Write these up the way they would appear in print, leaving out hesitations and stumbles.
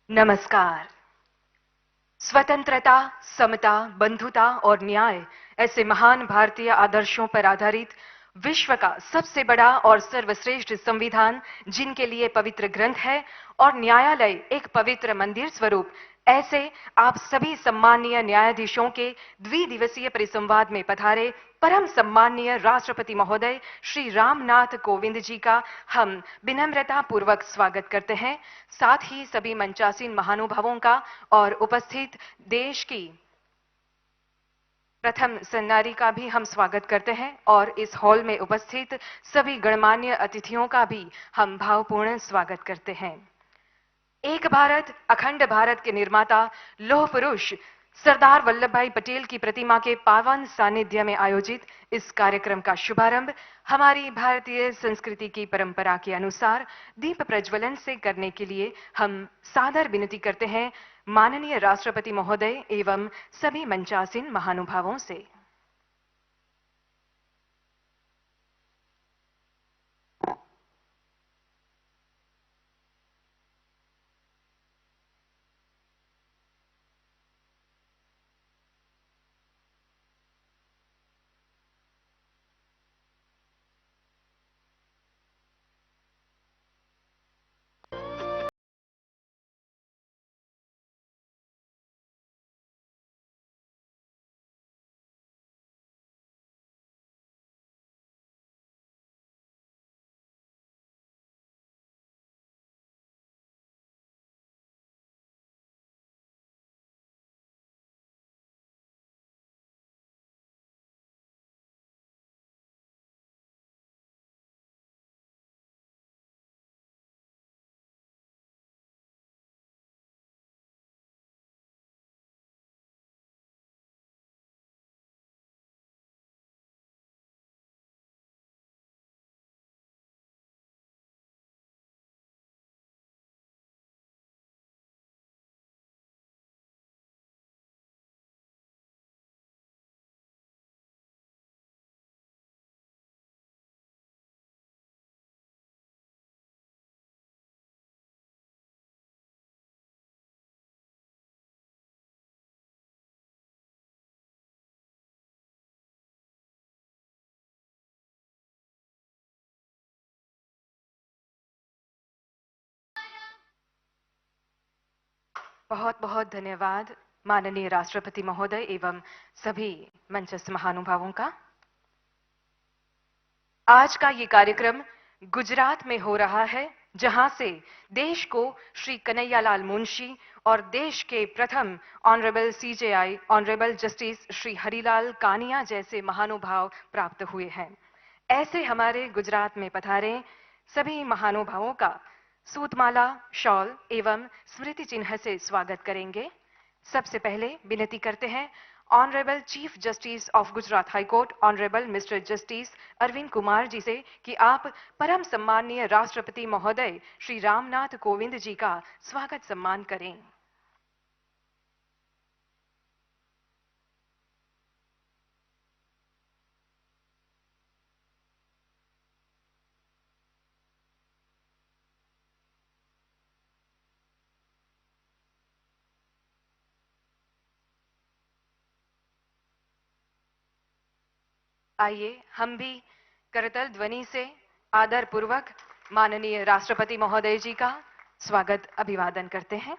नमस्कार। स्वतंत्रता, समता, बंधुता और न्याय ऐसे महान भारतीय आदर्शों पर आधारित विश्व का सबसे बड़ा और सर्वश्रेष्ठ संविधान, जिनके लिए पवित्र ग्रंथ है और न्यायालय एक पवित्र मंदिर स्वरूप, ऐसे आप सभी सम्माननीय न्यायाधीशों के द्विदिवसीय परिसंवाद में पधारे परम सम्माननीय राष्ट्रपति महोदय श्री रामनाथ कोविंद जी का हम विनम्रता पूर्वक स्वागत करते हैं। साथ ही सभी मंचासीन महानुभावों का और उपस्थित देश की प्रथम सन्नारी का भी हम स्वागत करते हैं और इस हॉल में उपस्थित सभी गणमान्य अतिथियों का भी हम भावपूर्ण स्वागत करते हैं। एक भारत अखंड भारत के निर्माता लौह पुरुष सरदार वल्लभ भाई पटेल की प्रतिमा के पावन सानिध्य में आयोजित इस कार्यक्रम का शुभारंभ हमारी भारतीय संस्कृति की परंपरा के अनुसार दीप प्रज्वलन से करने के लिए हम सादर विनती करते हैं माननीय राष्ट्रपति महोदय एवं सभी मंचासीन महानुभावों से। बहुत बहुत धन्यवाद माननीय राष्ट्रपति महोदय एवं सभी मंचस्थ महानुभावों का। आज का ये कार्यक्रम गुजरात में हो रहा है, जहां से देश को श्री कन्हैयालाल मुंशी और देश के प्रथम honourable CJI honourable justice Shri Harilal Kania जैसे महानुभाव प्राप्त हुए हैं। ऐसे हमारे गुजरात में पधारे सभी महानुभावों का सूतमाला, शॉल एवं स्मृति चिन्ह से स्वागत करेंगे। सबसे पहले विनती करते हैं honourable chief justice of Gujarat high court honourable mister justice Arvind Kumar ji से कि आप परम सम्माननीय राष्ट्रपति महोदय श्री रामनाथ कोविंद जी का स्वागत सम्मान करें। आइए हम भी करतल ध्वनि से आदर पूर्वक माननीय राष्ट्रपति महोदय जी का स्वागत अभिवादन करते हैं।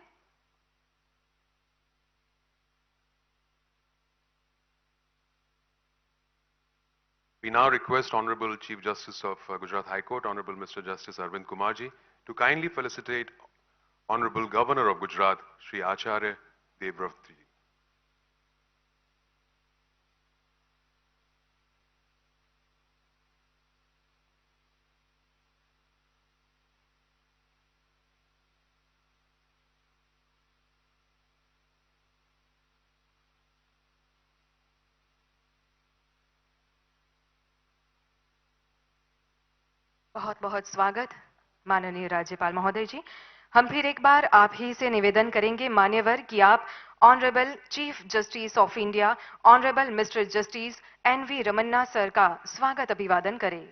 We now request Honorable Chief Justice of Gujarat High Court, Honorable Mr. Justice Arvind Kumar ji, to kindly felicitate Honorable Governor of Gujarat, Shri Acharya Devvrat ji. बहुत बहुत स्वागत माननीय राज्यपाल महोदय जी। हम फिर एक बार आप ही से निवेदन करेंगे मान्यवर कि आप honourable chief justice of India honourable mister justice NV Ramana sir का स्वागत अभिवादन करें।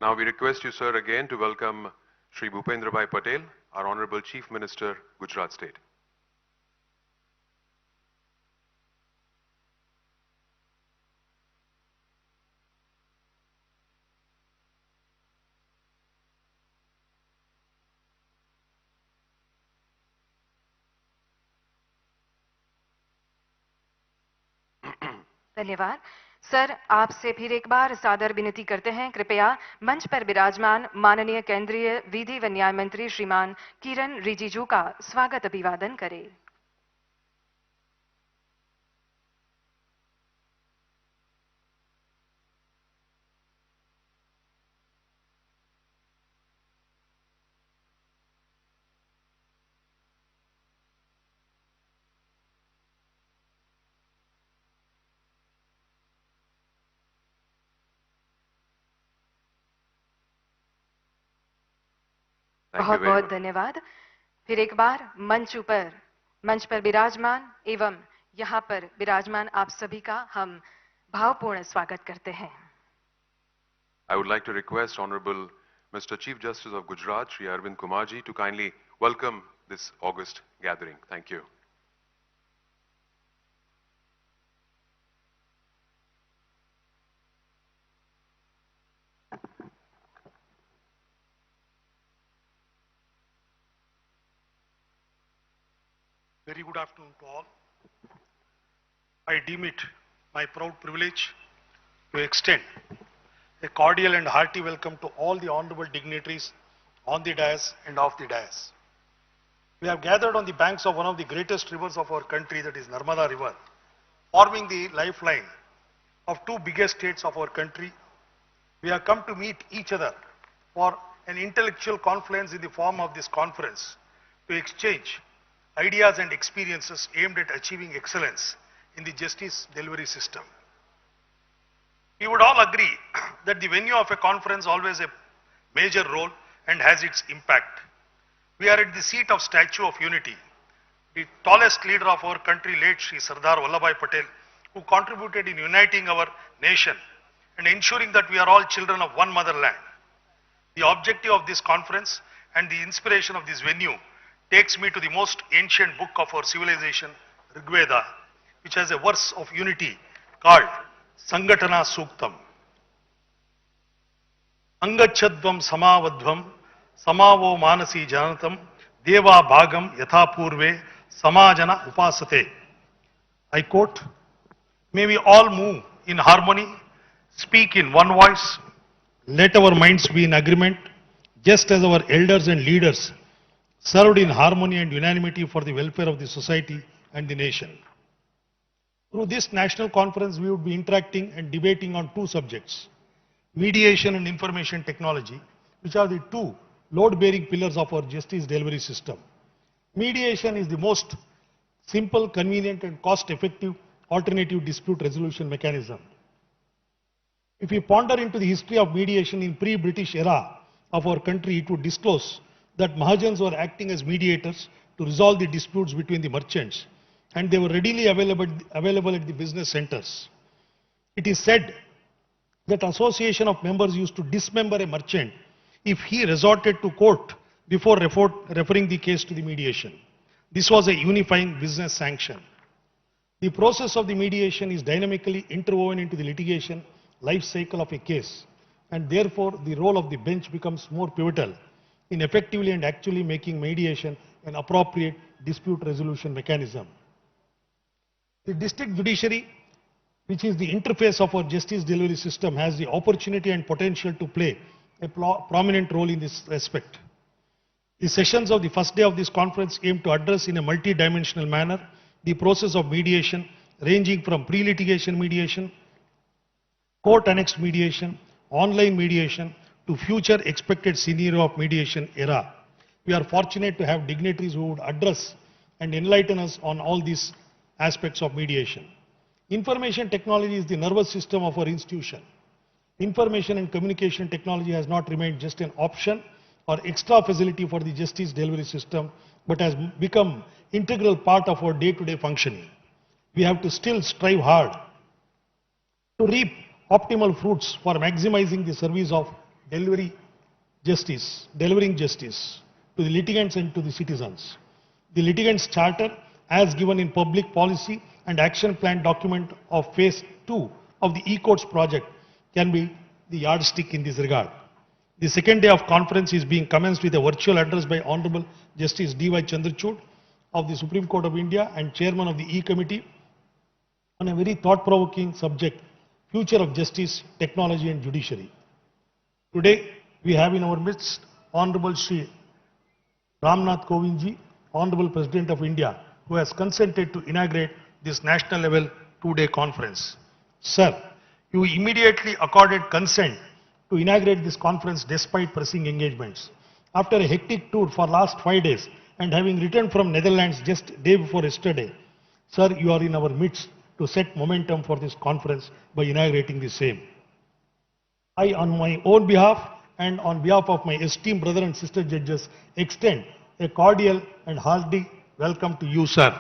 Now we request you, sir, again to welcome Shri Bhupendra Bhai Patel, our Honorable Chief Minister, Gujarat State. धन्यवाद सर। आपसे फिर एक बार सादर विनती करते हैं, कृपया मंच पर विराजमान माननीय केंद्रीय विधि व न्याय मंत्री श्रीमान किरण रिजिजू का स्वागत अभिवादन करें। बहुत बहुत धन्यवाद। फिर एक बार मंच पर विराजमान एवं यहाँ पर विराजमान आप सभी का हम भावपूर्ण स्वागत करते हैं। I would like to request Honorable Mr. Chief Justice of Gujarat, Shri Arvind Kumarji, to kindly welcome this august gathering. Thank you. Very good afternoon to all. I deem it my proud privilege to extend a cordial and hearty welcome to all the honorable dignitaries on the dais and off the dais. We have gathered on the banks of one of the greatest rivers of our country, that is Narmada River, forming the lifeline of two biggest states of our country. We have come to meet each other for an intellectual confluence in the form of this conference to exchange ideas and experiences aimed at achieving excellence in the justice delivery system. We would all agree that the venue of a conference always a major role and has its impact. We are at the seat of Statue of Unity, the tallest leader of our country, late Shri Sardar Vallabhbhai Patel, who contributed in uniting our nation and ensuring that we are all children of one motherland. The objective of this conference and the inspiration of this venue takes me to the most ancient book of our civilization, Rig Veda, which has a verse of unity called Sangatana Suktam. Angachadvam samavadvam samavo manasi janatam deva bhagam yatha purve samajana upasate. I quote, may we all move in harmony, speak in one voice, let our minds be in agreement, just as our elders and leaders served in harmony and unanimity for the welfare of the society and the nation. Through this national conference, we would be interacting and debating on two subjects, mediation and information technology, which are the two load-bearing pillars of our justice delivery system. Mediation is the most simple, convenient and cost-effective alternative dispute resolution mechanism. If we ponder into the history of mediation in pre-British era of our country, it would disclose that Mahajans were acting as mediators to resolve the disputes between the merchants, and they were readily available at the business centers. It is said that association of members used to dismember a merchant if he resorted to court before referring the case to the mediation. This was a unifying business sanction. The process of the mediation is dynamically interwoven into the litigation life cycle of a case, and therefore the role of the bench becomes more pivotal in effectively and actually making mediation an appropriate dispute resolution mechanism. The district judiciary, which is the interface of our justice delivery system, has the opportunity and potential to play a prominent role in this respect. The sessions of the first day of this conference aim to address in a multi-dimensional manner the process of mediation, ranging from pre-litigation mediation, court-annexed mediation, online mediation, to future expected scenario of mediation era. We are fortunate to have dignitaries who would address and enlighten us on all these aspects of mediation. Information technology is the nervous system of our institution. Information and communication technology has not remained just an option or extra facility for the justice delivery system, but has become integral part of our day-to-day functioning. We have to still strive hard to reap optimal fruits for maximizing the service of delivering justice to the litigants and to the citizens. The litigants' charter, as given in public policy and action plan document of phase 2 of the e-courts project, can be the yardstick in this regard. The second day of conference is being commenced with a virtual address by Honorable Justice D.Y. Chandrachud of the Supreme Court of India and Chairman of the E-Committee on a very thought-provoking subject, Future of Justice, Technology and Judiciary. Today, we have in our midst Honorable Shri Ramnath Kovind ji, Honorable President of India, who has consented to inaugurate this national level 2-day conference. Sir, you immediately accorded consent to inaugurate this conference despite pressing engagements. After a hectic tour for last 5 days and having returned from Netherlands just day before yesterday, sir, you are in our midst to set momentum for this conference by inaugurating the same. I, on my own behalf and on behalf of my esteemed brother and sister judges, extend a cordial and hearty welcome to you, sir.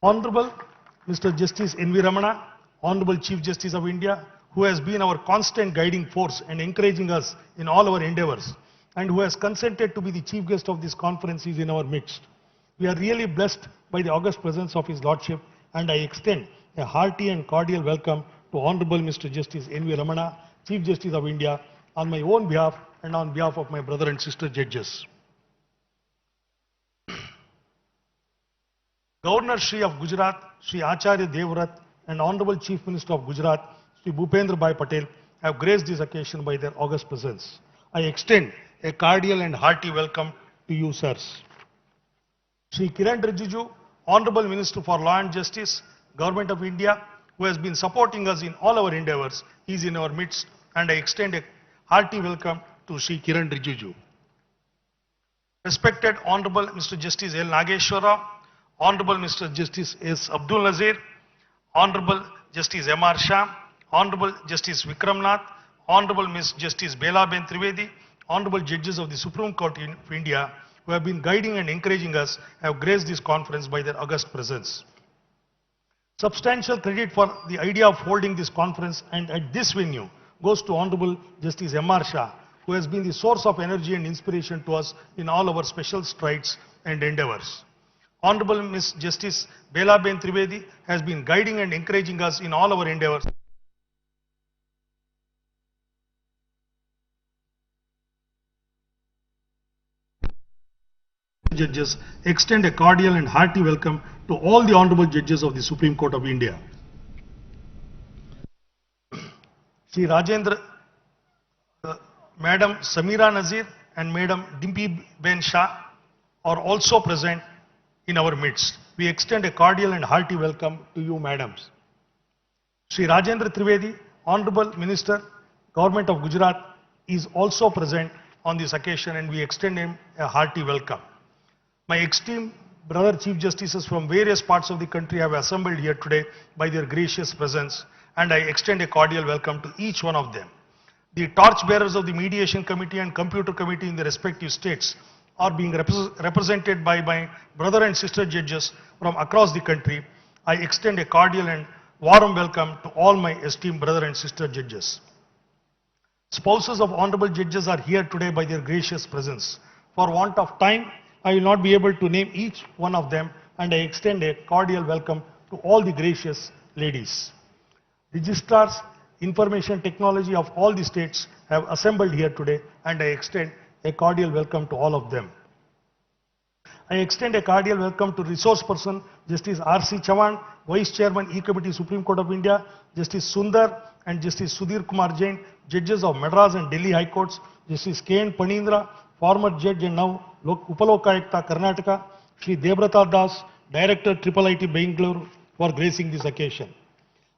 Honorable Mr. Justice N.V. Ramana, Honorable Chief Justice of India, who has been our constant guiding force and encouraging us in all our endeavors, and who has consented to be the chief guest of this conference, is in our midst. We are really blessed by the august presence of His Lordship, and I extend a hearty and cordial welcome to Honorable Mr. Justice N.V. Ramana, Chief Justice of India, on my own behalf and on behalf of my brother and sister judges. Governor Shri of Gujarat, Shri Acharya Devvrat, and Honorable Chief Minister of Gujarat, Shri Bhupendra Bhai Patel, have graced this occasion by their august presence. I extend a cordial and hearty welcome to you, sirs. Shri Kiran Rijiju, Honorable Minister for Law and Justice, Government of India, who has been supporting us in all our endeavors, is in our midst, and I extend a hearty welcome to Shri Kiran Rijiju. Respected Honorable Mr. Justice L. Nageshwara, Honorable Mr. Justice S. Abdul Nazir, Honorable Justice M.R. Shah, Honorable Justice Vikram Nath, Honorable Ms. Justice Bela Ben Trivedi, Honorable Judges of the Supreme Court of India, who have been guiding and encouraging us, have graced this conference by their august presence. Substantial credit for the idea of holding this conference and at this venue goes to Honorable Justice M.R. Shah, who has been the source of energy and inspiration to us in all our special strides and endeavors. Honorable Ms. Justice Bela Ben Trivedi has been guiding and encouraging us in all our endeavors. Judges, extend a cordial and hearty welcome to all the honorable judges of the Supreme Court of India. Shri Rajendra, Madam Samira Nazir and Madam Dimpi Ben Shah are also present in our midst. We extend a cordial and hearty welcome to you, madams. Shri Rajendra Trivedi, Honorable Minister, Government of Gujarat, is also present on this occasion, and we extend him a hearty welcome. My esteemed brother Chief Justices from various parts of the country have assembled here today by their gracious presence, and I extend a cordial welcome to each one of them. The torchbearers of the Mediation Committee and Computer Committee in the respective states are being represented by my brother and sister judges from across the country. I extend a cordial and warm welcome to all my esteemed brother and sister judges. Spouses of honorable judges are here today by their gracious presence. For want of time, I will not be able to name each one of them, and I extend a cordial welcome to all the gracious ladies. Registrars, information technology of all the states have assembled here today, and I extend a cordial welcome to all of them. I extend a cordial welcome to resource person Justice R.C. Chavan, Vice Chairman E-Committee Supreme Court of India, Justice Sundar and Justice Sudhir Kumar Jain, Judges of Madras and Delhi High Courts, Justice K.N. Panindra, former Judge and now Upalokayukta Karnataka, Shri Debrata Das, Director IIIT Bangalore, for gracing this occasion.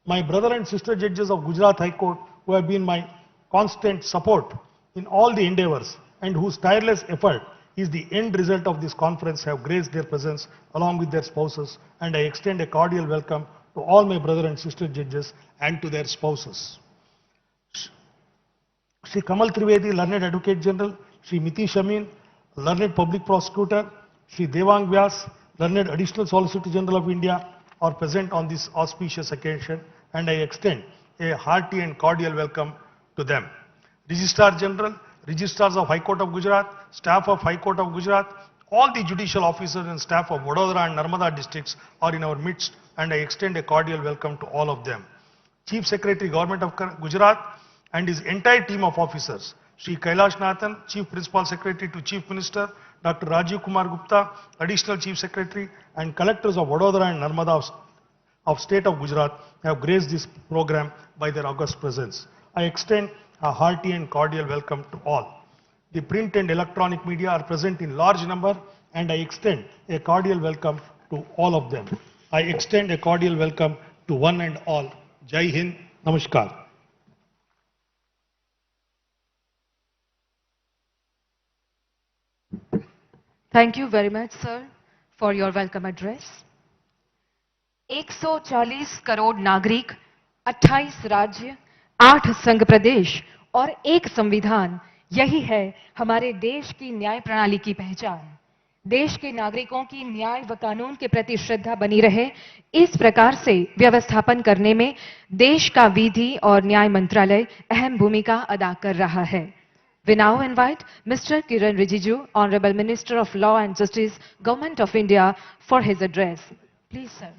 My brother and sister judges of Gujarat High Court, who have been my constant support in all the endeavors and whose tireless effort is the end result of this conference, have graced their presence along with their spouses, and I extend a cordial welcome to all my brother and sister judges and to their spouses. Shri Kamal Trivedi, Learned Advocate General, Shri Mitish Amin, Learned Public Prosecutor, Shri Devang Vyas, Learned Additional Solicitor General of India, are present on this auspicious occasion, and I extend a hearty and cordial welcome to them. Registrar General, Registrars of High Court of Gujarat, staff of High Court of Gujarat, all the judicial officers and staff of Vadodara and Narmada districts are in our midst, and I extend a cordial welcome to all of them. Chief Secretary Government of Gujarat and his entire team of officers, Shri Kailash Nathan, Chief Principal Secretary to Chief Minister, Dr. Rajiv Kumar Gupta, Additional Chief Secretary, and collectors of Vadodara and Narmada of State of Gujarat have graced this program by their august presence. I extend a hearty and cordial welcome to all. The print and electronic media are present in large number, and I extend a cordial welcome to all of them. I extend a cordial welcome to one and all. Jai Hind, Namaskar. Thank you very much, sir, for your welcome address. 140 crore नागरिक, 28 राज्य, 8 संघ प्रदेश और एक संविधान, यही है हमारे देश की न्याय प्रणाली की पहचान। देश के नागरिकों की न्याय व कानून के प्रति श्रद्धा बनी रहे, इस प्रकार से व्यवस्थापन करने में देश का विधि और न्याय मंत्रालय अहम भूमिका अदा कर रहा है। We now invite Mr. Kiran Rijiju, Honorable Minister of Law and Justice, Government of India, for his address. Please, sir.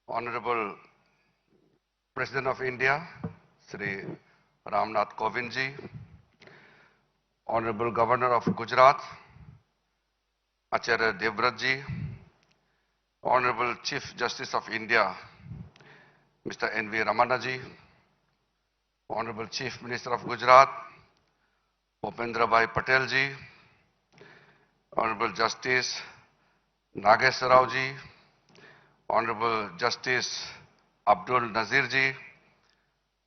Honorable President of India, Sri Ramnath Kovind ji, Honorable Governor of Gujarat, Acharya Devvrat ji, Honorable Chief Justice of India, Mr. N.V. Ramana ji, Honorable Chief Minister of Gujarat, Bhupendra Bhai Patel ji, Honorable Justice Nageswar Rao ji, Honorable Justice Abdul Nazir ji,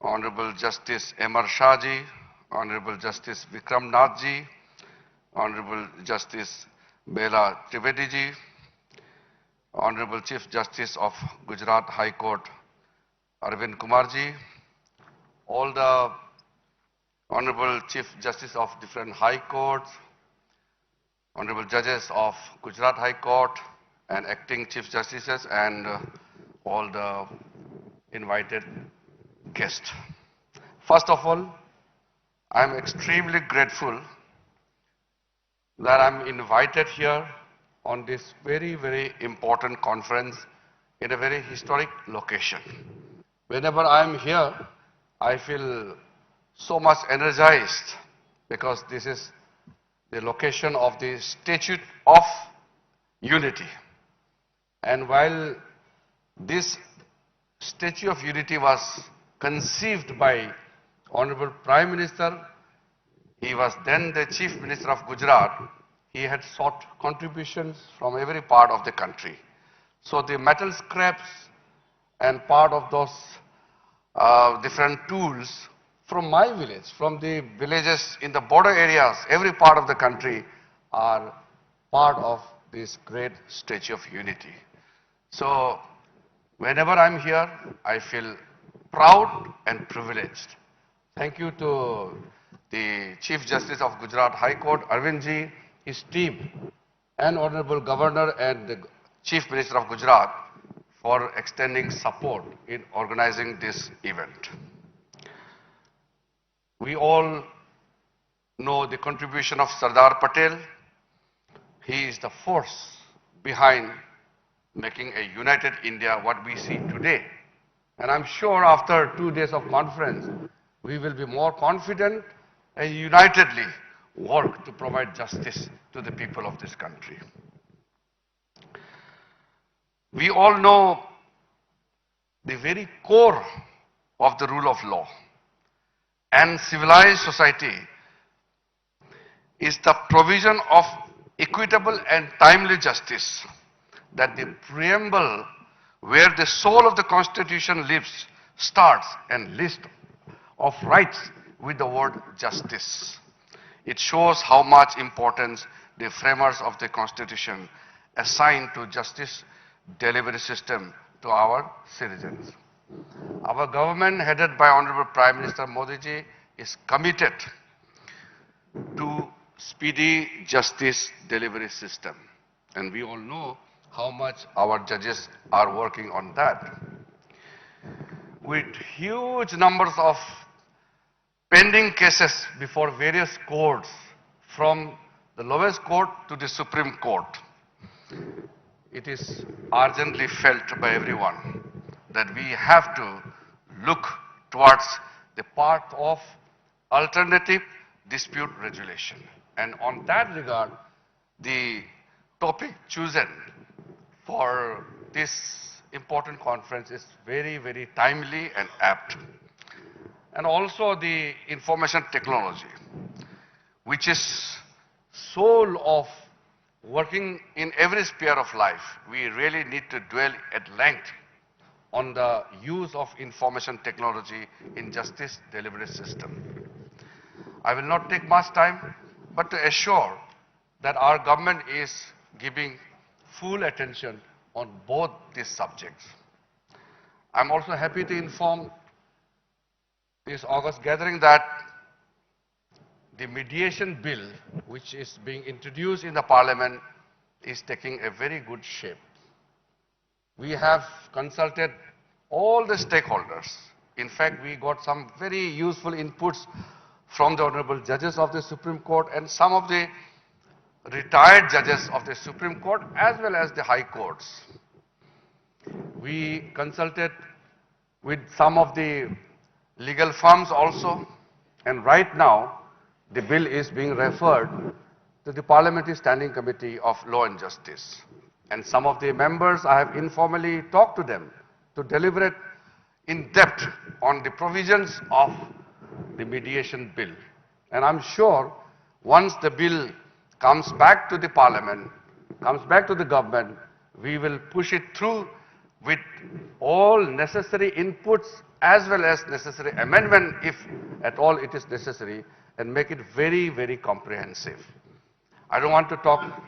Honorable Justice M.R. Shah ji, Honorable Justice Vikram Nath ji, Honorable Justice Bela Trivedi ji, Honorable Chief Justice of Gujarat High Court Arvind Kumar ji, all the Honorable Chief Justice of different High Courts, Honorable Judges of Gujarat High Court, and acting Chief Justices, and all the invited guests. First of all, I am extremely grateful that I am invited here on this very, very important conference in a very historic location. Whenever I am here, I feel so much energized because this is the location of the Statue of Unity. And while this Statue of Unity was conceived by Honorable Prime Minister, he was then the Chief Minister of Gujarat, he had sought contributions from every part of the country. So the metal scraps and part of those different tools from my village, from the villages in the border areas, every part of the country are part of this great Statue of Unity. So whenever I'm here, I feel proud and privileged. Thank you to the Chief Justice of Gujarat High Court, Arvind ji, his team, and Honorable Governor and the Chief Minister of Gujarat for extending support in organizing this event. We all know the contribution of Sardar Patel. He is the force behind making a united India what we see today. And I'm sure after 2 days of conference, we will be more confident and unitedly work to provide justice to the people of this country. We all know the very core of the rule of law and civilized society is the provision of equitable and timely justice, that the preamble where the soul of the Constitution lives starts and list of rights with the word justice. It shows how much importance the framers of the Constitution assigned to justice delivery system to our citizens. Our government, headed by Honorable Prime Minister Modi ji, is committed to speedy justice delivery system. And we all know how much our judges are working on that. With huge numbers of pending cases before various courts, from the lowest court to the Supreme Court, it is urgently felt by everyone that we have to look towards the path of alternative dispute resolution. And on that regard, the topic chosen for this important conference is very, very timely and apt. And also the information technology, which is soul of working in every sphere of life. We really need to dwell at length on the use of information technology in justice delivery system. I will not take much time, but to assure that our government is giving full attention on both these subjects. I'm also happy to inform this August gathering that the mediation bill, which is being introduced in the parliament, is taking a very good shape. We have consulted all the stakeholders. In fact, we got some very useful inputs from the honorable judges of the Supreme Court and some of the retired judges of the Supreme Court as well as the high courts. We consulted with some of the legal firms also, and right now the bill is being referred to the Parliamentary Standing Committee of Law and Justice. And some of the members, I have informally talked to them to deliberate in depth on the provisions of the mediation bill. And I'm sure once the bill comes back to the Parliament, comes back to the government, we will push it through with all necessary inputs as well as necessary amendment, if at all it is necessary, and make it very, very comprehensive. I don't want to talk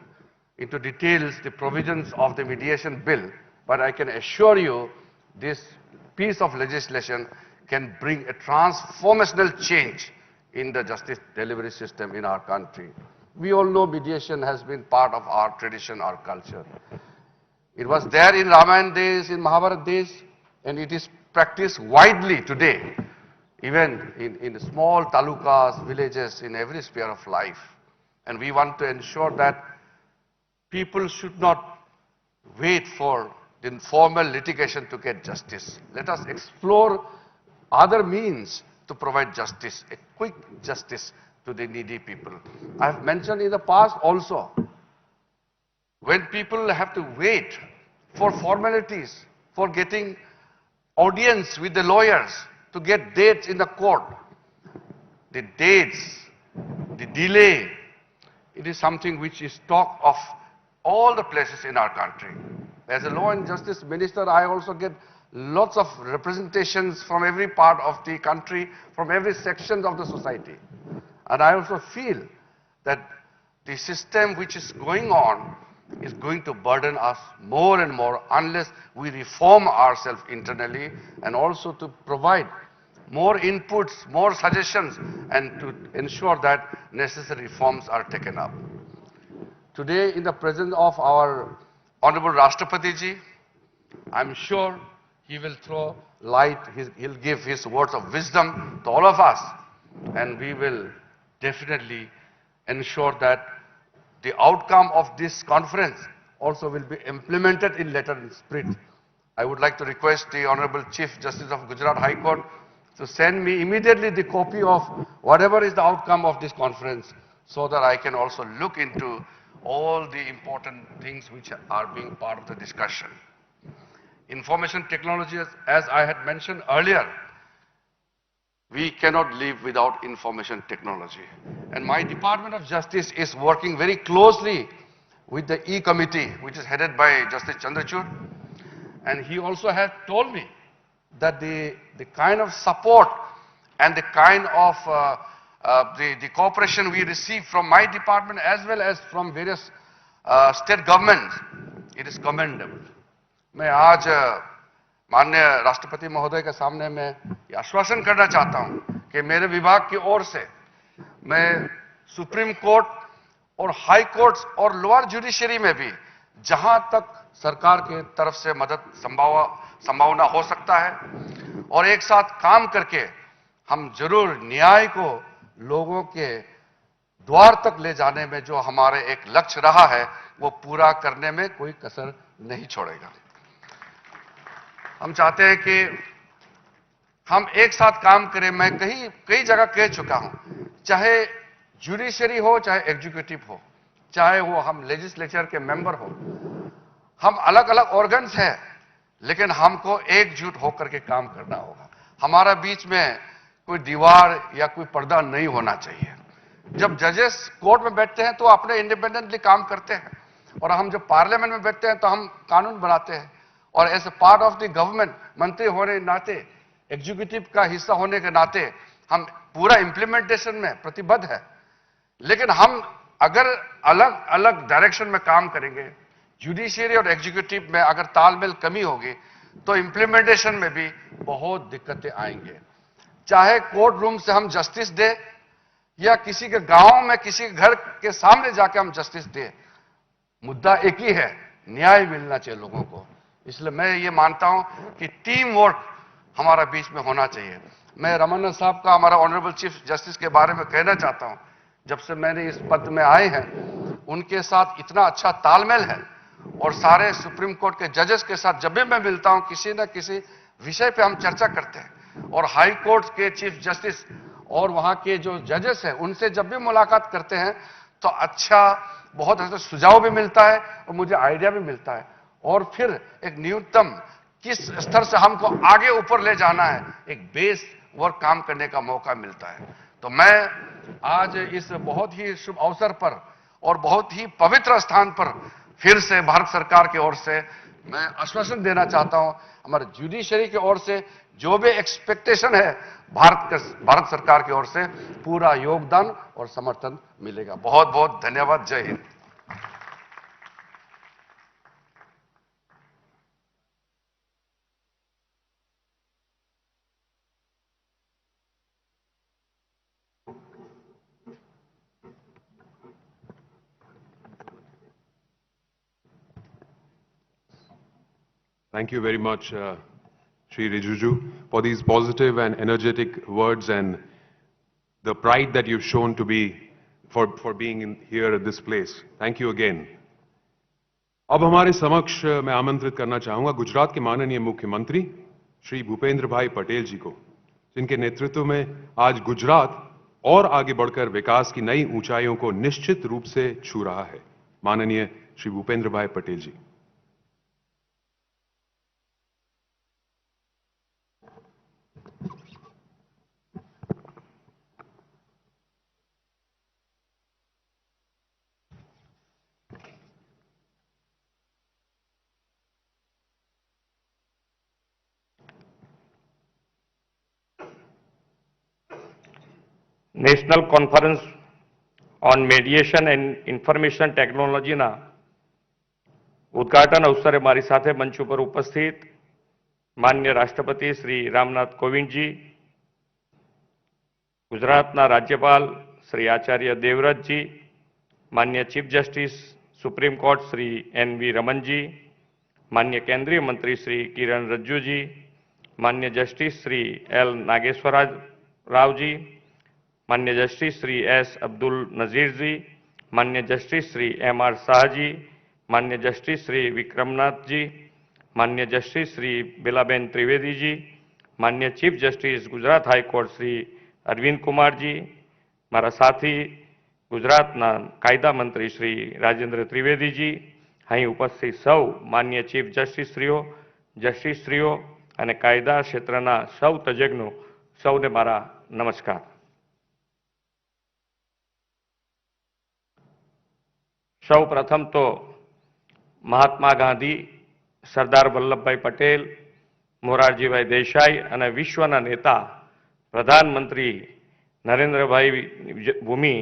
into details the provisions of the mediation bill, but I can assure you this piece of legislation can bring a transformational change in the justice delivery system in our country. We all know mediation has been part of our tradition, our culture. It was there in Ramayana days, in Mahabharata days, and it is practiced widely today, even in small talukas, villages, in every sphere of life. And we want to ensure that people should not wait for the informal litigation to get justice. Let us explore other means to provide justice, a quick justice to the needy people. I have mentioned in the past also, when people have to wait for formalities, for getting audience with the lawyers, to get dates in the court, the dates, the delay, it is something which is talk of all the places in our country. As a law and justice minister, I also get lots of representations from every part of the country, from every section of the society. And I also feel that the system which is going on is going to burden us more and more unless we reform ourselves internally, and also to provide more inputs, more suggestions, and to ensure that necessary reforms are taken up. Today, in the presence of our Honorable Rashtrapati ji, I'm sure he will throw light, he'll give his words of wisdom to all of us, and we will definitely ensure that the outcome of this conference also will be implemented in letter and spirit. I would like to request the Honorable Chief Justice of Gujarat High Court to send me immediately the copy of whatever is the outcome of this conference, so that I can also look into all the important things which are being part of the discussion. Information technology, as I had mentioned earlier, we cannot live without information technology. And my Department of Justice is working very closely with the E-Committee, which is headed by Justice Chandrachud. And he also has told me that the kind of support and the kind of the cooperation we receive from my department as well as from various state governments, it is commendable. मैं आज माननीय राष्ट्रपति महोदय के सामने मैं ये आश्वासन करना चाहता हूं कि मेरे विभाग की ओर से मैं सुप्रीम कोर्ट और हाई कोर्ट्स और लोअर जुडिशरी में भी जहां तक सरकार की तरफ से मदद संभावना हो सकता है और एक साथ काम करके हम जरूर न्याय को लोगों के द्वार तक ले जाने में जो हमारे एक लक्ष्य रहा है वो पूरा करने में कोई कसर नहीं छोड़ेगा। हम चाहते हैं कि हम एक साथ काम करें। मैं कई जगह कह चुका हूं, चाहे जुडिशरी हो चाहे एग्जीक्यूटिव हो, चाहे वो हम लेजिस्लेचर के मेंबर हो, हम अलग अलग ऑर्गन्स हैं, लेकिन हमको एकजुट होकर के काम करना होगा। हमारा बीच में कोई दीवार या कोई पर्दा नहीं होना चाहिए। जब जजेस कोर्ट में बैठते हैं तो अपने इंडिपेंडेंटली काम करते हैं और हम जब पार्लियामेंट में बैठते हैं तो हम कानून बनाते हैं और as a part of the government मंत्री होने के नाते, एग्जीक्यूटिव का हिस्सा होने के नाते हम पूरा इंप्लीमेंटेशन में प्रतिबद्ध है। लेकिन हम अगर अलग अलग डायरेक्शन में काम करेंगे, जुडिशरी और एग्जीक्यूटिव में अगर तालमेल कमी होगी तो इंप्लीमेंटेशन में भी बहुत दिक्कतें आएंगे। चाहे कोर्ट रूम से हम जस्टिस दे या किसी के गांव में किसी के घर के सामने जाके हम जस्टिस दे, मुद्दा एक ही है, न्याय मिलना चाहिए लोगों को। इसलिए मैं ये मानता हूं कि टीम वर्क हमारा बीच में होना चाहिए। मैं रमन्ना साहब का, हमारा ऑनरेबल चीफ जस्टिस के बारे में कहना चाहता हूं, जब से मैंने इस पद में आए हैं उनके साथ इतना अच्छा तालमेल है और सारे सुप्रीम कोर्ट के जजेस के साथ जब भी मैं मिलता हूं किसी न किसी विषय पे हम चर्चा करते हैं और हाई कोर्ट के चीफ जस्टिस और वहां के जो जजेस हैं उनसे जब भी मुलाकात करते हैं तो अच्छा बहुत अच्छा सुझाव भी मिलता है और मुझे आइडिया भी मिलता है और फिर एक न्यूनतम किस स्तर से हमको आगे ऊपर ले जाना है, एक बेस वर्क काम करने का मौका मिलता है। तो मैं आज इस बहुत ही शुभ अवसर पर और बहुत ही पवित्र स्थान पर फिर से भारत सरकार की ओर से मैं आश्वासन देना चाहता हूं, हमारे जुडिशरी की ओर से जो भी एक्सपेक्टेशन है भारत सरकार की ओर से पूरा योगदान और समर्थन मिलेगा। बहुत बहुत धन्यवाद। जय Hind. Thank you very much, Shri Rijiju, for these positive and energetic words and the pride that you've shown to be for being here at this place. Thank you again. अब हमारे समक्ष मैं आमंत्रित करना चाहूंगा गुजरात के माननीय मुख्यमंत्री श्री भूपेंद्र भाई पटेल जी को, जिनके नेतृत्व में आज गुजरात और आगे बढ़कर विकास की नई ऊंचाइयों को निश्चित रूप से छू रहा है। माननीय Shri Bhupendra Bhai Patel ji. National conference on mediation and information ટેકનોલોજીના ઉદ્ઘાટન અવસરે મારી સાથે મંચ ઉપર ઉપસ્થિત માનનીય રાષ્ટ્રપતિ શ્રી રામનાથ કોવિંદજી, ગુજરાતના રાજ્યપાલ શ્રી આચાર્ય દેવવ્રતજી, માનનીય chief justice supreme court Shri N V. Ramanji, માનનીય કેન્દ્રીય મંત્રી શ્રી કિરણ રિજિજુજી, માનનીય જસ્ટિસ શ્રી એલ. નાગેશ્વર રાવજી, माननीय जस्टिस श्री एस. अब्दुल नजीर जी, माननीय जस्टिस श्री एम.आर. शाह जी, माननीय जस्टिस श्री विक्रमनाथ जी, माननीय जस्टिस श्री बेलाबेन त्रिवेदी जी, माननीय chief justice Gujarat high court Shri Arvind Kumar ji, मारा साथी गुजरातना कायदा मंत्री श्री राजेंद्र त्रिवेदी जी, અહીં ઉપસ્થિત સૌ માનનીય ચીફ જસ્ટિસશ્રીઓ, જસ્ટિસશ્રીઓ અને કાયદા ક્ષેત્રના સૌ તજજ્ઞો, સૌને મારા નમસ્કાર. સૌ પ્રથમ તો મહાત્મા ગાંધી, સરદાર વલ્લભભાઈ પટેલ, મોરારજીભાઈ દેસાઈ અને વિશ્વના નેતા પ્રધાનમંત્રી નરેન્દ્રભાઈ ભૂમિ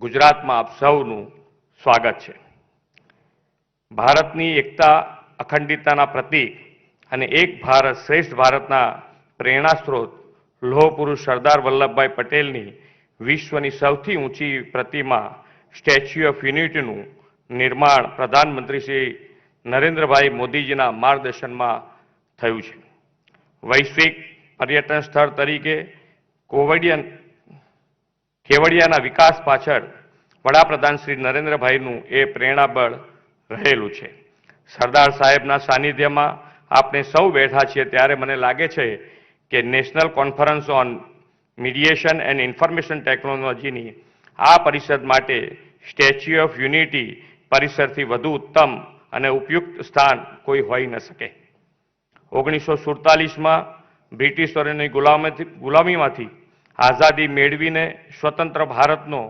ગુજરાતમાં આપ સૌનું સ્વાગત છે. ભારતની એકતા, અખંડિતતાના પ્રતીક અને એક ભારત શ્રેષ્ઠ ભારતના પ્રેરણા સ્ત્રોત લોહ પુરુષ સરદાર વલ્લભભાઈ પટેલની વિશ્વની સૌથી ઊંચી પ્રતિમા સ્ટેચ્યુ ઓફ યુનિટીનું નિર્માણ પ્રધાનમંત્રી શ્રી નરેન્દ્રભાઈ મોદીજીના માર્ગદર્શનમાં થયું છે. વૈશ્વિક પર્યટન સ્થળ તરીકે કેવડિયાના વિકાસ પાછળ વડાપ્રધાન શ્રી નરેન્દ્રભાઈનું એ પ્રેરણાબળ રહેલું છે. સરદાર સાહેબના સાનિધ્યમાં આપણે સૌ બેઠા છીએ ત્યારે મને લાગે છે કે national conference on mediation and information ટેકનોલોજીની આ પરિષદ માટે સ્ટેચ્યુ ઓફ યુનિટી પરિસરથી વધુ ઉત્તમ અને ઉપયુક્ત સ્થાન કોઈ હોઈ ન શકે. 1947માં બ્રિટિશરોની ગુલામીમાંથી આઝાદી મેળવીને સ્વતંત્ર ભારતનો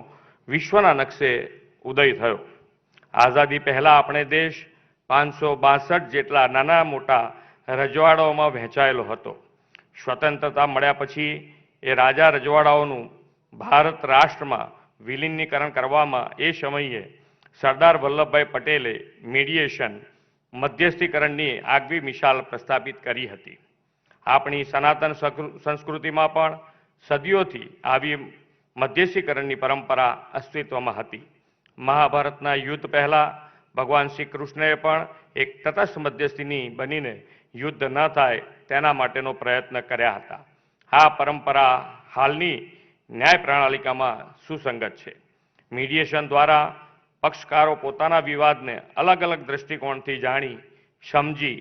વિશ્વના નકશે ઉદય થયો. આઝાદી પહેલા આપણે દેશ 562 જેટલા નાના મોટા રજવાડાઓમાં વહેંચાયેલો હતો. સ્વતંત્રતા મળ્યા પછી એ રાજા રજવાડાઓનું ભારત રાષ્ટ્રમાં વિલીનીકરણ કરવામાં એ સમયે સરદાર વલ્લભભાઈ પટેલે મીડિયેશન, મધ્યસ્થીકરણની આગવી મિસાલ પ્રસ્થાપિત કરી હતી. આપણી સનાતન સંસ્કૃતિમાં પણ સદીઓથી આવી મધ્યસ્થીકરણની પરંપરા અસ્તિત્વમાં હતી. મહાભારતના યુદ્ધ પહેલા ભગવાન શ્રી કૃષ્ણએ પણ એક તટસ્થ મધ્યસ્થીની બનીને યુદ્ધ ન થાય તેના માટેનો પ્રયત્ન કર્યા હતા. આ પરંપરા હાલની ન્યાય પ્રણાલિકામાં સુસંગત છે. મીડિયેશન દ્વારા પક્ષકારો પોતાના વિવાદને અલગ અલગ દ્રષ્ટિકોણથી જાણી સમજી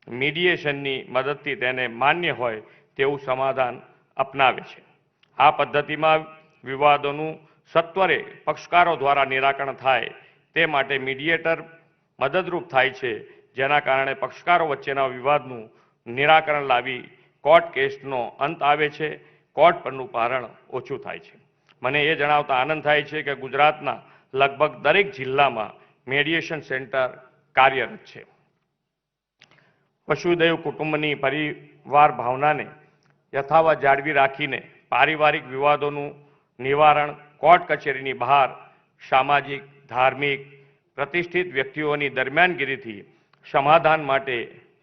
મીડિયેશનની મદદથી તેને માન્ય હોય તેવું સમાધાન અપનાવે છે. આ પદ્ધતિમાં વિવાદોનું સત્વરે પક્ષકારો દ્વારા નિરાકરણ થાય તે માટે મીડિયેટર મદદરૂપ થાય છે, જેના કારણે પક્ષકારો વચ્ચેના વિવાદનું નિરાકરણ લાવી કોર્ટ કેસનો અંત આવે છે. કોર્ટ પરનું ભારણ ઓછું થાય છે. મને એ જણાવતા આનંદ થાય છે કે ગુજરાતના લગભગ દરેક જિલ્લામાં મીડિયેશન સેન્ટર કાર્યરત છે. વસુદૈવ કુટુંબની પરિવાર ભાવનાને યથાવત જાળવી રાખીને પારિવારિક વિવાદોનું નિવારણ કોર્ટ કચેરીની બહાર સામાજિક, ધાર્મિક, પ્રતિષ્ઠિત વ્યક્તિઓની દરમિયાનગીરીથી સમાધાન માટે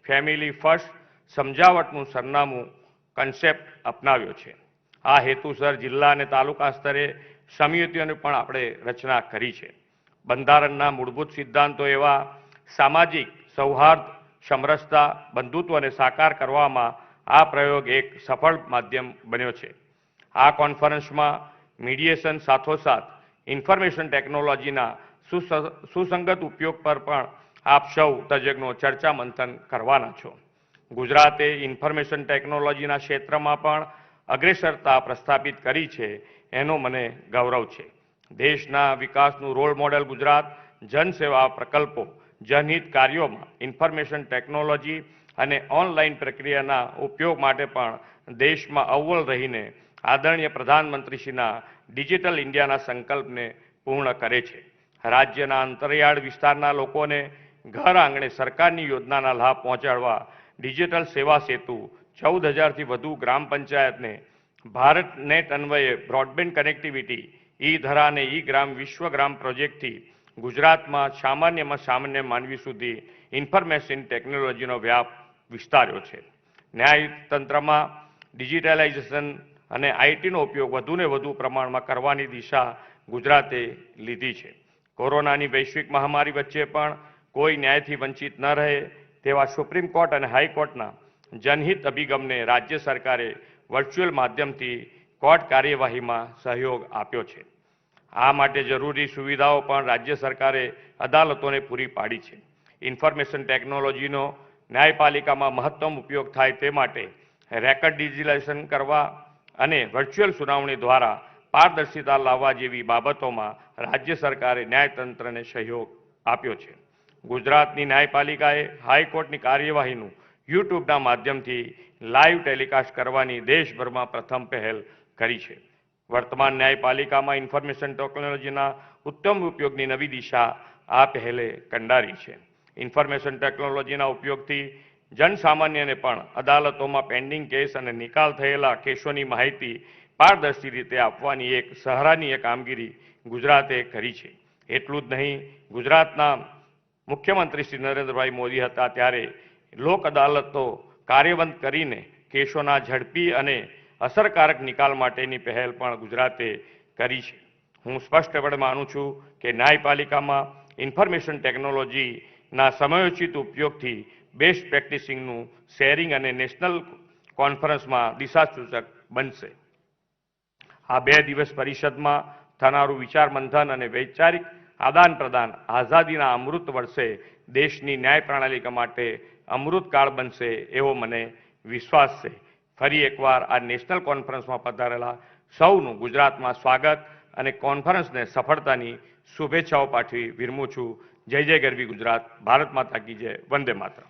ફેમિલી ફર્સ્ટ સમજાવટનું સરનામું કન્સેપ્ટ અપનાવ્યો છે. આ હેતુસર જિલ્લા અને તાલુકા સ્તરે સમિતિઓની પણ આપણે રચના કરી છે. બંધારણના મૂળભૂત સિદ્ધાંતો એવા સામાજિક સૌહાર્દ, સમરસતા, બંધુત્વને સાકાર કરવામાં આ પ્રયોગ એક સફળ માધ્યમ બન્યો છે. આ કોન્ફરન્સમાં મીડિયેશન સાથોસાથ ઇન્ફોર્મેશન ટેકનોલોજીના સુસંગત ઉપયોગ પર પણ આપ સૌ તજજ્ઞો ચર્ચા મંથન કરવાના છો. ગુજરાતે ઇન્ફોર્મેશન ટેકનોલોજીના ક્ષેત્રમાં પણ અગ્રેસરતા પ્રસ્થાપિત કરી છે, એનો મને ગૌરવ છે. દેશના વિકાસનું રોલ મોડેલ ગુજરાત જનસેવા પ્રકલ્પો, જનહિત કાર્યોમાં ઇન્ફોર્મેશન ટેકનોલોજી અને ઓનલાઈન પ્રક્રિયાના ઉપયોગ માટે પણ દેશમાં અવ્વલ રહીને આદરણીય પ્રધાનમંત્રીશ્રીના ડિજિટલ ઇન્ડિયાના સંકલ્પને પૂર્ણ કરે છે. રાજ્યના અંતરિયાળ વિસ્તારના લોકોને ઘર આંગણે સરકારની યોજનાના લાભ પહોંચાડવા ડિજિટલ સેવા સેતુ 14,000થી વધુ ગ્રામ પંચાયતને ભારત નેટ અન્વયે બ્રોડબેન્ડ કનેક્ટિવિટી, ઈ ધરા અને ઈ ગ્રામ વિશ્વગ્રામ પ્રોજેક્ટથી ગુજરાતમાં સામાન્યમાં સામાન્ય માનવી સુધી ઇન્ફોર્મેશન ટેકનોલોજીનો વ્યાપ વિસ્તાર્યો છે. ન્યાયતંત્રમાં ડિજિટલાઇઝેશન અને આઈટીનો ઉપયોગ વધુને વધુ પ્રમાણમાં કરવાની દિશા ગુજરાતે લીધી છે. કોરોનાની વૈશ્વિક મહામારી વચ્ચે પણ કોઈ ન્યાયથી વંચિત ન રહે તેવા સુપ્રીમ કોર્ટ અને હાઈકોર્ટના જનહિત અભિગમને રાજ્ય સરકારે વર્ચ્યુઅલ માધ્યમથી કોર્ટ કાર્યવાહીમાં સહયોગ આપ્યો છે. આ માટે જરૂરી સુવિધાઓ પણ રાજ્ય સરકારે અદાલતોને પૂરી પાડી છે. ઇન્ફોર્મેશન ટેકનોલોજીનો ન્યાયપાલિકામાં મહત્તમ ઉપયોગ થાય તે માટે રેકર્ડ ડિજિટલાઇઝેશન કરવા અને વર્ચ્યુઅલ સુનાવણી દ્વારા પારદર્શિતા લાવવા જેવી બાબતોમાં રાજ્ય સરકારે ન્યાયતંત્રને સહયોગ આપ્યો છે. ગુજરાતની ન્યાયપાલિકાએ હાઈકોર્ટની કાર્યવાહીનું યુટ્યુબના માધ્યમથી લાઈવ ટેલિકાસ્ટ કરવાની દેશભરમાં પ્રથમ પહેલ કરી છે. વર્તમાન ન્યાયપાલિકામાં ઇન્ફોર્મેશન ટેકનોલોજીના ઉત્તમ ઉપયોગની નવી દિશા આ પહેલે કંડારી છે. ઇન્ફોર્મેશન ટેકનોલોજીના ઉપયોગથી જનસામાન્યને પણ અદાલતોમાં પેન્ડિંગ કેસ અને નિકાલ થયેલા કેસોની માહિતી પારદર્શી રીતે આપવાની એક સરાહનીય કામગીરી ગુજરાતે કરી છે. એટલું જ નહીં, ગુજરાતના મુખ્યમંત્રી શ્રી નરેન્દ્રભાઈ મોદી હતા ત્યારે લોક અદાલતો કાર્યબંધ કરીને કેસોના ઝડપી અને અસરકારક નિકાલ માટેની પહેલ પણ ગુજરાતે કરી છે. હું સ્પષ્ટપણે માનું છું કે ન્યાયપાલિકામાં ઇન્ફોર્મેશન ટેકનોલોજીના સમયોચિત ઉપયોગથી બેસ્ટ પ્રેક્ટિસિંગનું શેરિંગ અને નેશનલ કોન્ફરન્સમાં દિશાસૂચક બનશે. આ 2 દિવસ પરિષદમાં થનારું વિચાર મંથન અને વૈચારિક આદાન પ્રદાન આઝાદીના અમૃત વર્ષે દેશની ન્યાય પ્રણાલી માટે અમૃતકાળ બનશે એવો મને વિશ્વાસ છે. ફરી એકવાર આ નેશનલ કોન્ફરન્સમાં પધારેલા સૌનું ગુજરાતમાં સ્વાગત અને કોન્ફરન્સને સફળતાની શુભેચ્છાઓ પાઠવી વિરમું છું. જય જય ગરવી ગુજરાત. ભારત માતા કી જય. વંદે માતરમ.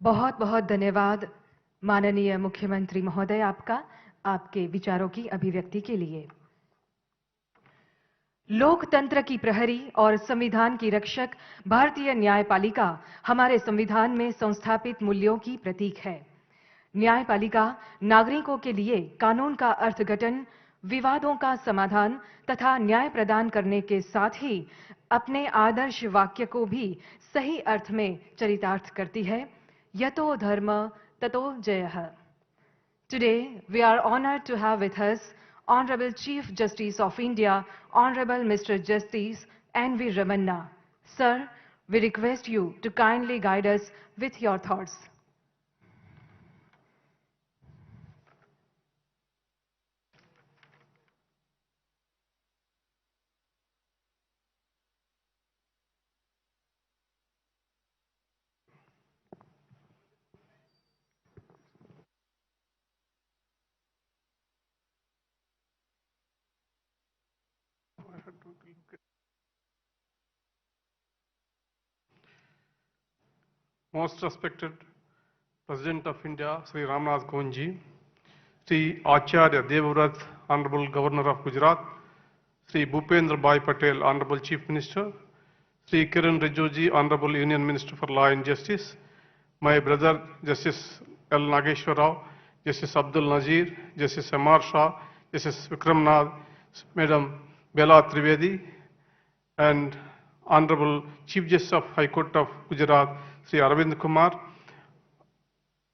बहुत बहुत धन्यवाद माननीय मुख्यमंत्री महोदय आपका, आपके विचारों की अभिव्यक्ति के लिए. लोकतंत्र की प्रहरी और संविधान की रक्षक भारतीय न्यायपालिका हमारे संविधान में संस्थापित मूल्यों की प्रतीक है. न्यायपालिका नागरिकों के लिए कानून का अर्थघटन, विवादों का समाधान तथा न्याय प्रदान करने के साथ ही अपने आदर्श वाक्य को भी सही अर्थ में चरितार्थ करती है. यतो धर्म ततो जयः. Today we are honored to have with us Honorable Chief Justice of India, Honorable Mr. Justice N.V. Ramanna. Sir, we request you to kindly guide us with your thoughts. Most respected President of India, Sri Ramnath Kovind, Sri Acharya Devvrat, Honorable Governor of Gujarat, Sri Bhupendra Bhai Patel, Honorable Chief Minister, Sri Kiran Rijiju, Honorable Union Minister for Law and Justice, my brother Justice L. Nageshwar Rao, Justice Abdul Nazir, Justice M.R. Shah, Justice Vikram Nath, Madam Bela Trivedi, and Honorable Chief Justice of High Court of Gujarat, Sri Arvind Kumar,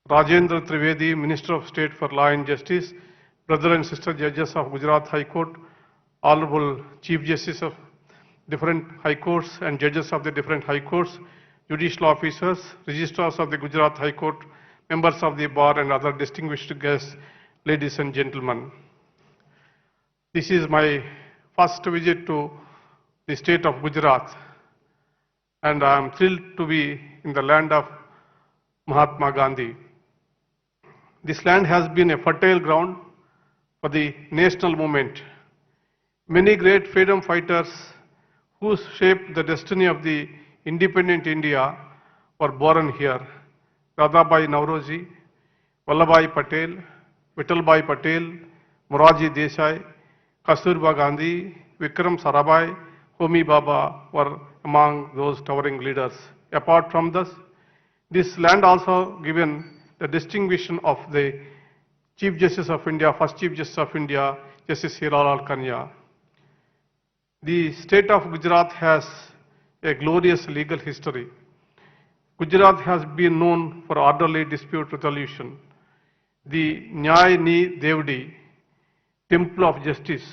Rajendra Trivedi, Minister of State for Law and Justice, brother and sister judges of Gujarat High Court, Honorable Chief Justice of different High Courts and judges of the different High Courts, judicial officers, registrars of the Gujarat High Court, members of the bar and other distinguished guests, ladies and gentlemen. This is my first visit to the state of Gujarat, and I am thrilled to be in the land of Mahatma Gandhi. This land has been a fertile ground for the national movement. Many great freedom fighters who shaped the destiny of the independent India were born here. Radhabai Nauroji, Vallabhbhai Patel, Vittalbhai Patel, Moraji Desai, Kasturba Gandhi, Vikram Sarabhai, Homi Baba were among those towering leaders. Apart from this land also given the distinction of the Chief Justice of India, first Chief Justice of India, Justice Hiralal Kanya. The state of Gujarat has a glorious legal history. Gujarat has been known for orderly dispute resolution. The Nyay Ni Devdi, Temple of Justice,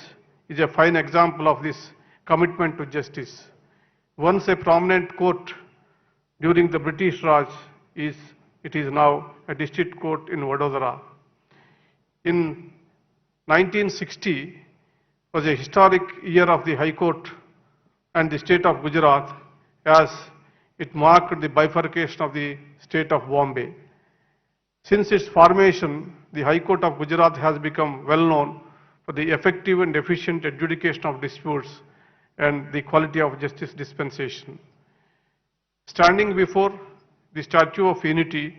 is a fine example of this commitment to justice. Once a prominent court during the British Raj, it is now a district court in Vadodara. In 1960 was a historic year of the High Court and the state of Gujarat, as it marked the bifurcation of the state of Bombay. Since its formation, the High Court of Gujarat has become well known for the effective and efficient adjudication of disputes and the quality of justice dispensation. Standing before the Statue of Unity,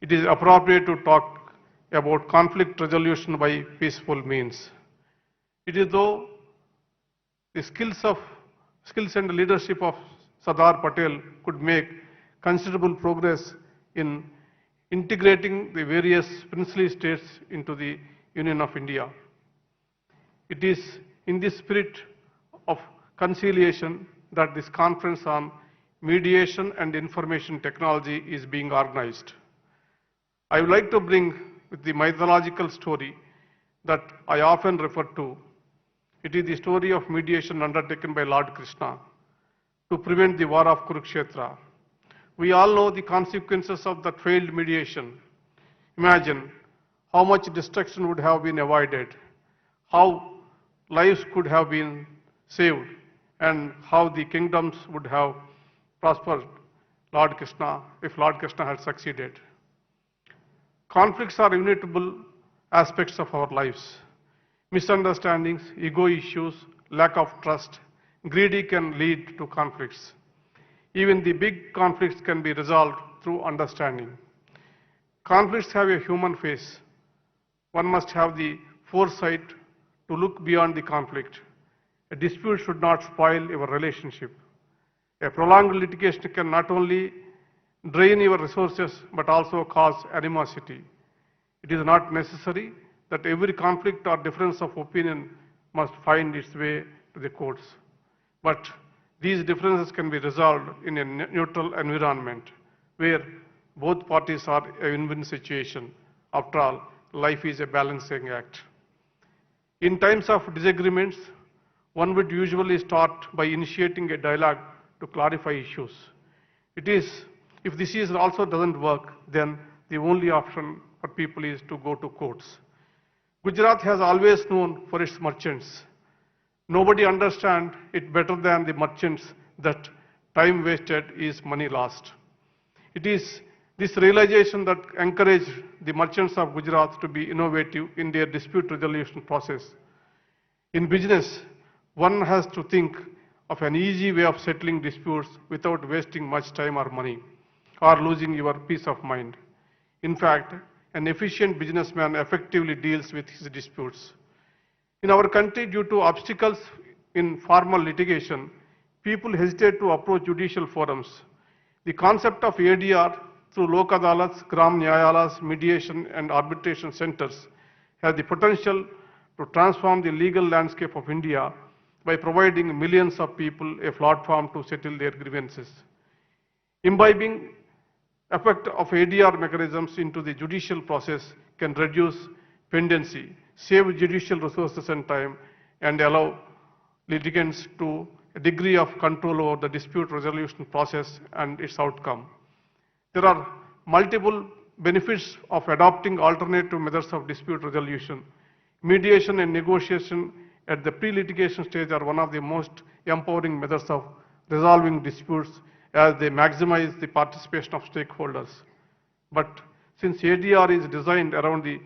it is appropriate to talk about conflict resolution by peaceful means. It is though the skills and leadership of Sardar Patel could make considerable progress in integrating the various princely states into the Union of India. It is in this spirit of conciliation that this conference on mediation and information technology is being organized. I would like to bring with the mythological story that I often refer to. It is the story of mediation undertaken by Lord Krishna to prevent the war of Kurukshetra. We all know the consequences of that failed mediation. Imagine how much destruction would have been avoided, how lives could have been saved, and how the kingdoms would have prospered if Lord Krishna had succeeded. Conflicts are inevitable aspects of our lives. Misunderstandings, ego issues, lack of trust, greed can lead to conflicts. Even the big conflicts can be resolved through understanding. Conflicts have a human face. One must have the foresight to look beyond the conflict. A dispute should not spoil your relationship. A prolonged litigation can not only drain your resources but also cause animosity. It is not necessary that every conflict or difference of opinion must find its way to the courts. But these differences can be resolved in a neutral environment where both parties are in a win-win situation. After all, life is a balancing act. In times of disagreements, one would usually start by initiating a dialogue to clarify issues. If this also doesn't work, then the only option for people is to go to courts. Gujarat has always known for its merchants. Nobody understands it better than the merchants that time wasted is money lost. It is this realization that encouraged the merchants of Gujarat to be innovative in their dispute resolution process. In business, one has to think of an easy way of settling disputes without wasting much time or money or losing your peace of mind. In fact, an efficient businessman effectively deals with his disputes. In our country, due to obstacles in formal litigation, people hesitate to approach judicial forums. The concept of ADR through Lok Adalats, Gram Nyayalas, mediation and arbitration centers has the potential to transform the legal landscape of India by providing millions of people a platform to settle their grievances. Imbibing effect of ADR mechanisms into the judicial process can reduce pendency, save judicial resources and time, and allow litigants to a degree of control over the dispute resolution process and its outcome. There are multiple benefits of adopting alternative methods of dispute resolution. Mediation and negotiation at the pre-litigation stage are one of the most empowering methods of resolving disputes as they maximize the participation of stakeholders. But since ADR is designed around the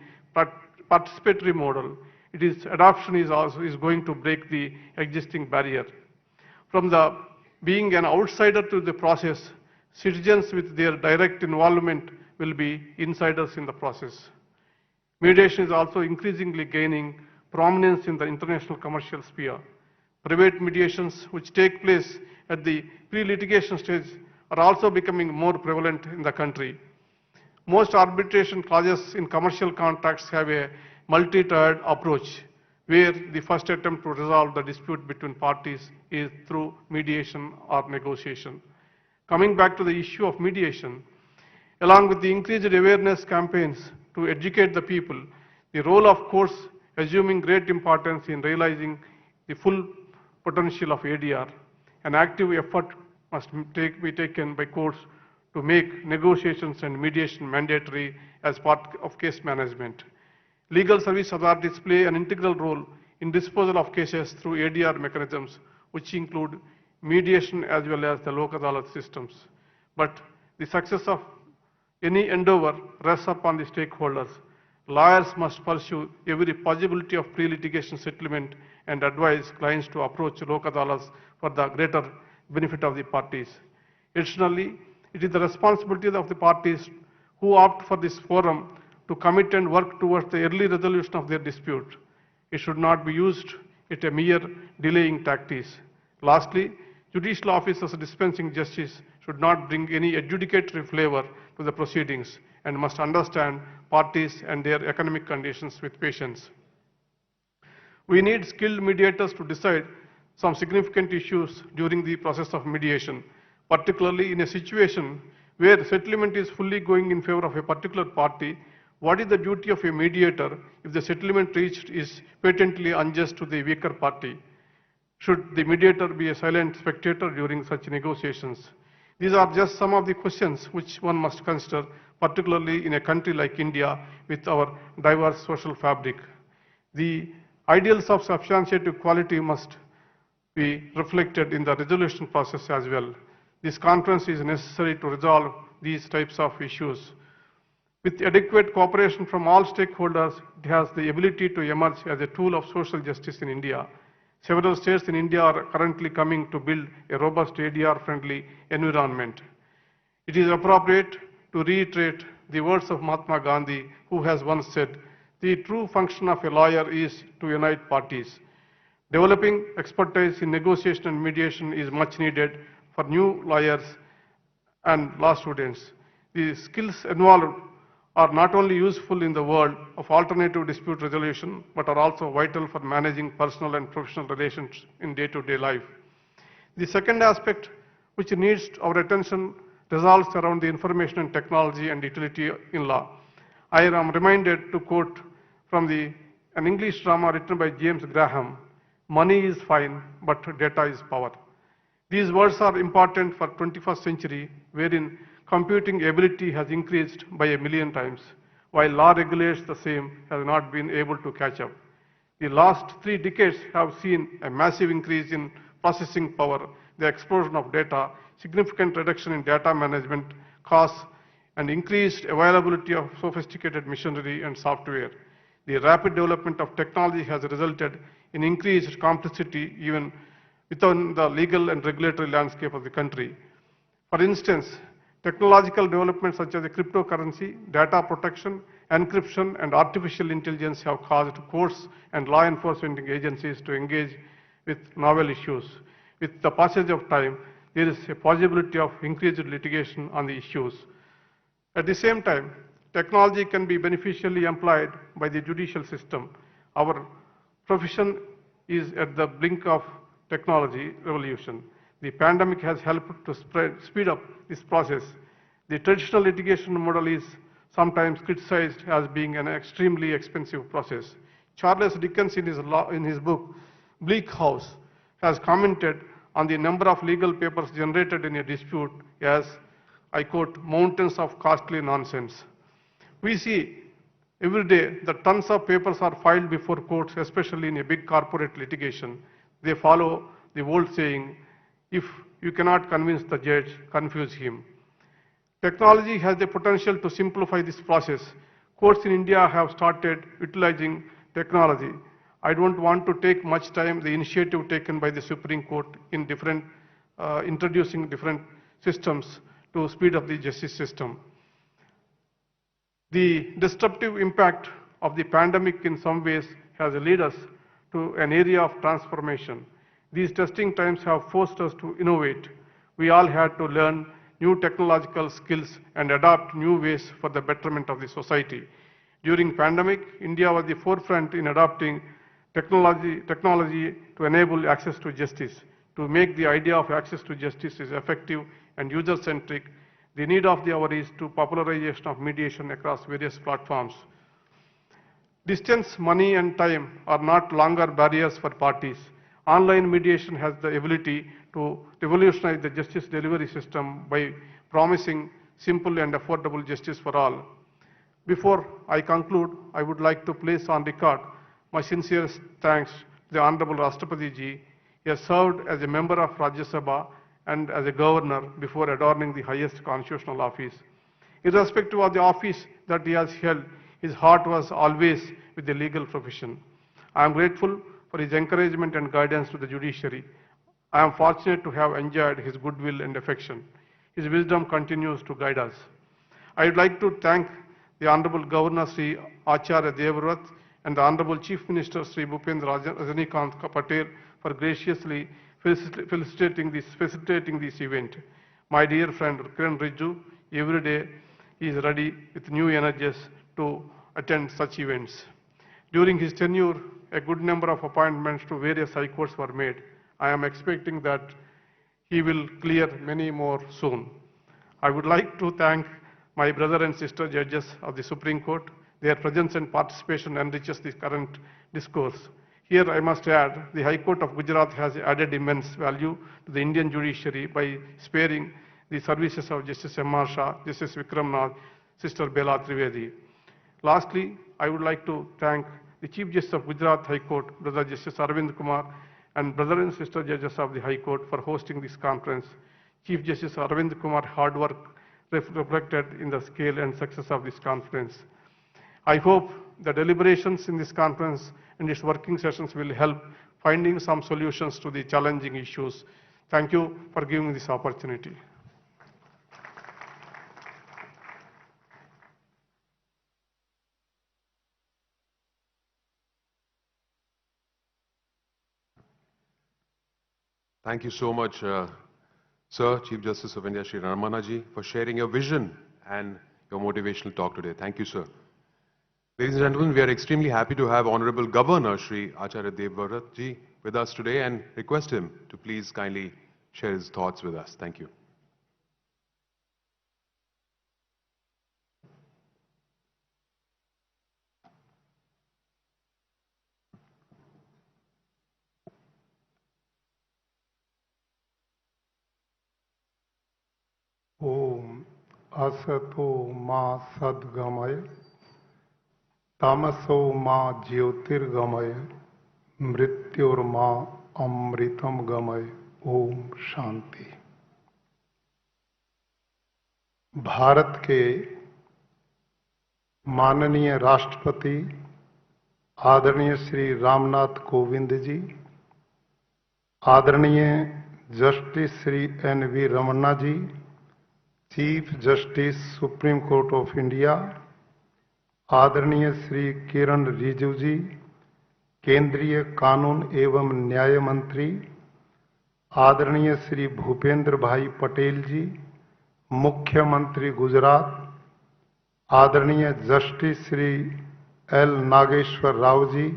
participatory model, its adoption is going to break the existing barrier. From the being an outsider to the process, citizens with their direct involvement will be insiders in the process. Mediation is also increasingly gaining prominence in the international commercial sphere. Private mediations which take place at the pre-litigation stage are also becoming more prevalent in the country. Most arbitration clauses in commercial contracts have a multi-tiered approach, where the first attempt to resolve the dispute between parties is through mediation or negotiation. Coming back to the issue of mediation, along with the increased awareness campaigns to educate the people, the role of courts assuming great importance in realizing the full potential of ADR. An active effort must be taken by courts to make negotiations and mediation mandatory as part of case management. Legal service authorities play an integral role in disposal of cases through ADR mechanisms, which include mediation as well as the Lok Adalat systems. But the success of any endeavor rests upon the stakeholders. Lawyers must pursue every possibility of pre-litigation settlement and advise clients to approach Lok Adalats for the greater benefit of the parties. Additionally, it is the responsibility of the parties who opt for this forum to commit and work towards the early resolution of their dispute. It should not be used as a mere delaying tactics. Lastly, judicial officers dispensing justice should not bring any adjudicatory flavor to the proceedings and must understand parties and their economic conditions with patience. We need skilled mediators to decide some significant issues during the process of mediation, particularly in a situation where settlement is fully going in favor of a particular party. What is the duty of a mediator if the settlement reached is patently unjust to the weaker party? Should the mediator be a silent spectator during such negotiations? These are just some of the questions which one must consider, particularly in a country like India with our diverse social fabric. The ideals of substantiative quality must be reflected in the resolution process as well. This conference is necessary to resolve these types of issues. With adequate cooperation from all stakeholders, it has the ability to emerge as a tool of social justice in India. Several states in India are currently coming to build a robust ADR-friendly environment. It is appropriate to reiterate the words of Mahatma Gandhi, who has once said, "The true function of a lawyer is to unite parties." Developing expertise in negotiation and mediation is much needed for new lawyers and law students. The skills involved are not only useful in the world of alternative dispute resolution, but are also vital for managing personal and professional relations in day-to-day life. The second aspect which needs our attention revolves around the information and technology and utility in law. I am reminded to quote from an English drama written by James Graham, "Money is fine, but data is power." These words are important for 21st century, wherein computing ability has increased by 1,000,000 times, while law regulates the same has not been able to catch up. The last 3 decades have seen a massive increase in processing power, the explosion of data, significant reduction in data management costs, and increased availability of sophisticated machinery and software. The rapid development of technology has resulted in increased complexity even within the legal and regulatory landscape of the country. For instance, technological developments such as cryptocurrency, data protection, encryption, and artificial intelligence have caused courts and law enforcement agencies to engage with novel issues. With the passage of time, there is a possibility of increased litigation on the issues. At the same time, technology can be beneficially employed by the judicial system. Our profession is at the brink of technology revolution. The pandemic has helped to speed up this process. The traditional litigation model is sometimes criticized as being an extremely expensive process. Charles Dickens, in his book, Bleak House, has commented on the number of legal papers generated in a dispute as, I quote, "mountains of costly nonsense." We see every day that tons of papers are filed before courts, especially in a big corporate litigation. They follow the old saying, "If you cannot convince the judge, confuse him." Technology has the potential to simplify this process. Courts in India have started utilizing technology. I don't want to take much time. The initiative taken by the Supreme Court in introducing different systems to speed up the justice system. The disruptive impact of the pandemic in some ways has led us to an area of transformation. These testing times have forced us to innovate. We all had to learn new technological skills and adopt new ways for the betterment of the society. During pandemic, India was the forefront in adopting technology to enable access to justice. To make the idea of access to justice is effective and user-centric, the need of the hour is to popularization of mediation across various platforms. Distance, money, and time are not longer barriers for parties. Online mediation has the ability to revolutionize the justice delivery system by promising simple and affordable justice for all. Before I conclude, I would like to place on record my sincerest thanks to the Honorable Rashtrapati Ji. He has served as a member of Rajya Sabha and as a governor before adorning the highest constitutional office. Irrespective of the office that he has held, His heart was always with the legal profession. I am grateful for his encouragement and guidance to the judiciary. I am fortunate to have enjoyed his goodwill and affection. His wisdom continues to guide us. I would like to thank the Honorable Governor Sri Acharya Devvrat and the Honorable Chief Minister Sri Bhupendra Rajnikant Patel for graciously facilitating this event. My dear friend Kiran Rijiju, every day he is ready with new energies to attend such events. During his tenure, a good number of appointments to various high courts were made. I am expecting that he will clear many more soon. I would like to thank my brother and sister judges of the Supreme Court. Their presence and participation enriches the current discourse. Here I must add, the High Court of Gujarat has added immense value to the Indian judiciary by sparing the services of Justice M.R. Shah, Justice Vikram Nath, Sister Bela Trivedi. Lastly, I would like to thank the Chief Justice of Gujarat High Court, Brother Justice Arvind Kumar, and brother and sister judges of the High Court for hosting this conference. Chief Justice Arvind Kumar hard work reflected in the scale and success of this conference. I hope the deliberations in this conference and its working sessions will help finding some solutions to the challenging issues. Thank you for giving me this opportunity. Thank you so much, Sir, Chief Justice of India, Shri Ramanaji, for sharing your vision and your motivational talk today. Thank you, sir. Ladies and gentlemen, we are extremely happy to have Honorable Governor Shri Acharya Devvrat ji with us today and request him to please kindly share his thoughts with us. Thank you. ओम असतो मां सद्गमय तमसो मां ज्योतिर्गमय मृत्युर्मा अमृतम गमय। ओम शांति। भारत के माननीय राष्ट्रपति आदरणीय श्री रामनाथ कोविंद जी, आदरणीय justice Shri NV. Ramana ji, chief justice supreme court of India, आदरणीय श्री किरण रिजिजू जी, केंद्रीय कानून एवं न्याय मंत्री, आदरणीय श्री भूपेंद्र भाई पटेल जी, मुख्यमंत्री गुजरात, आदरणीय जस्टिस श्री एल. नागेश्वर राव जी,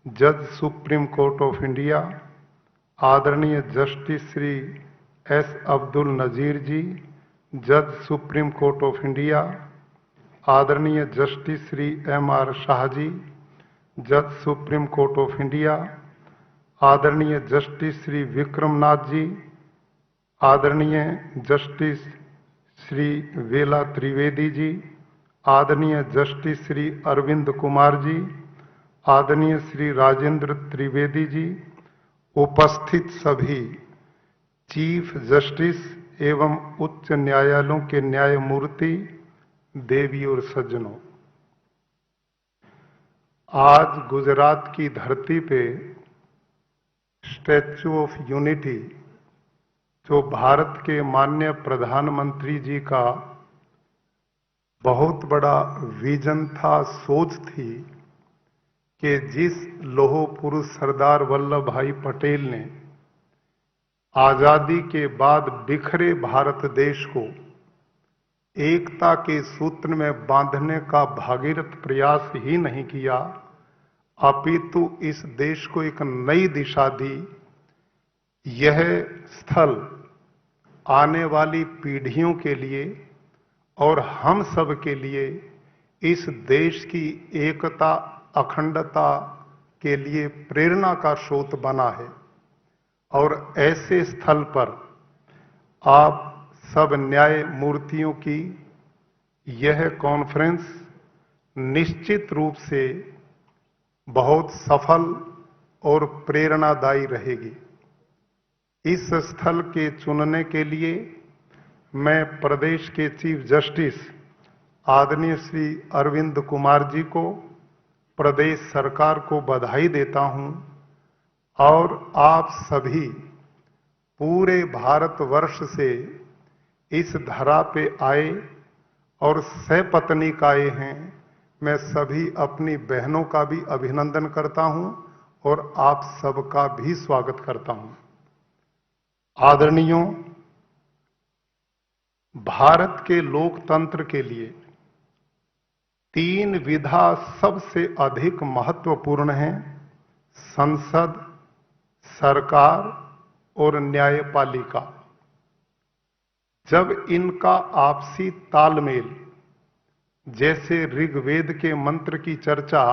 जज सुप्रीम कोर्ट ऑफ इंडिया, आदरणीय जस्टिस श्री एस. अब्दुल नजीर जी, जज सुप्रीम कोर्ट ऑफ इंडिया, आदरणीय जस्टिस श्री M.R. शाह जी, जज सुप्रीम कोर्ट ऑफ इंडिया, आदरणीय जस्टिस श्री विक्रमनाथ जी, आदरणीय जस्टिस श्री बेला त्रिवेदी जी, आदरणीय जस्टिस श्री अरविंद कुमार जी, आदरणीय श्री राजेंद्र त्रिवेदी जी, उपस्थित सभी चीफ जस्टिस एवं उच्च न्यायालयों के न्यायमूर्ति, देवी और सज्जनों, आज गुजरात की धरती पे स्टैच्यू ऑफ यूनिटी, जो भारत के माननीय प्रधानमंत्री जी का बहुत बड़ा विजन था, सोच थी कि जिस लौह पुरुष सरदार वल्लभ भाई पटेल ने आजादी के बाद बिखरे भारत देश को एकता के सूत्र में बांधने का भागीरथ प्रयास ही नहीं किया, अपितु इस देश को एक नई दिशा दी। यह स्थल आने वाली पीढ़ियों के लिए और हम सब के लिए इस देश की एकता, अखंडता के लिए प्रेरणा का स्रोत बना है। और ऐसे स्थल पर आप सब न्यायमूर्तियों की यह कॉन्फ्रेंस निश्चित रूप से बहुत सफल और प्रेरणादायी रहेगी। इस स्थल के चुनने के लिए मैं प्रदेश के चीफ जस्टिस आदरणीय श्री अरविंद कुमार जी को, प्रदेश सरकार को बधाई देता हूं और आप सभी पूरे भारतवर्ष से इस धरा पे आए और सपत्नीक आए हैं। मैं सभी अपनी बहनों का भी अभिनंदन करता हूं और आप सबका भी स्वागत करता हूं। आदरणीयों, भारत के लोकतंत्र के लिए 3 विधा सबसे अधिक महत्वपूर्ण हैं: संसद, सरकार और न्यायपालिका। जब इनका आपसी तालमेल, जैसे ऋग्वेद के मंत्र की चर्चा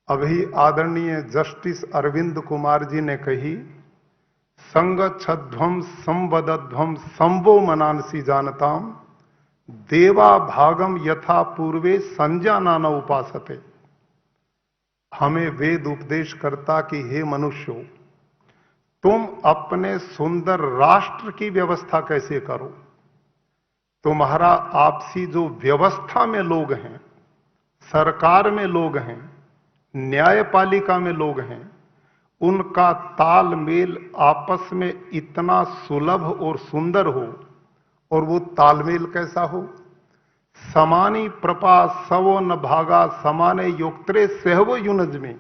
अभी आदरणीय जस्टिस अरविंद कुमार जी ने कही, संगच्छध्वम संवदध्वम संवो मनांसी जानताम देवा भागम यथा पूर्वे संजानान उपासते। हमें वेद उपदेश करता कि हे मनुष्यों, तुम अपने सुंदर राष्ट्र की व्यवस्था कैसे करो। तुम्हारा आपसी जो व्यवस्था में लोग हैं, सरकार में लोग हैं, न्यायपालिका में लोग हैं, उनका तालमेल आपस में इतना सुलभ और सुंदर हो। और वो तालमेल कैसा हो? समानी प्रपा सवो न भागा समाने योक्त्रे सहवो युनज में।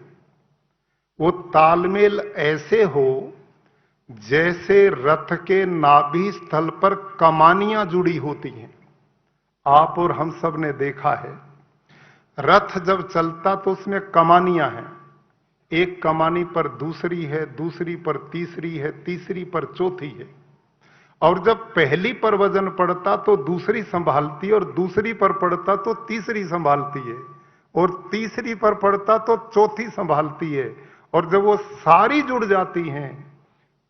वो तालमेल ऐसे हो जैसे रथ के नाभि स्थल पर कमानियां जुड़ी होती हैं। आप और हम सब ने देखा है, रथ जब चलता तो उसमें कमानियां हैं। एक कमानी पर दूसरी है, दूसरी पर तीसरी है, तीसरी पर चौथी है। और जब पहली पर वजन पड़ता तो दूसरी संभालती है, और दूसरी पर पड़ता तो तीसरी संभालती है, और तीसरी पर पड़ता तो चौथी संभालती है। और जब वो सारी जुड़ जाती हैं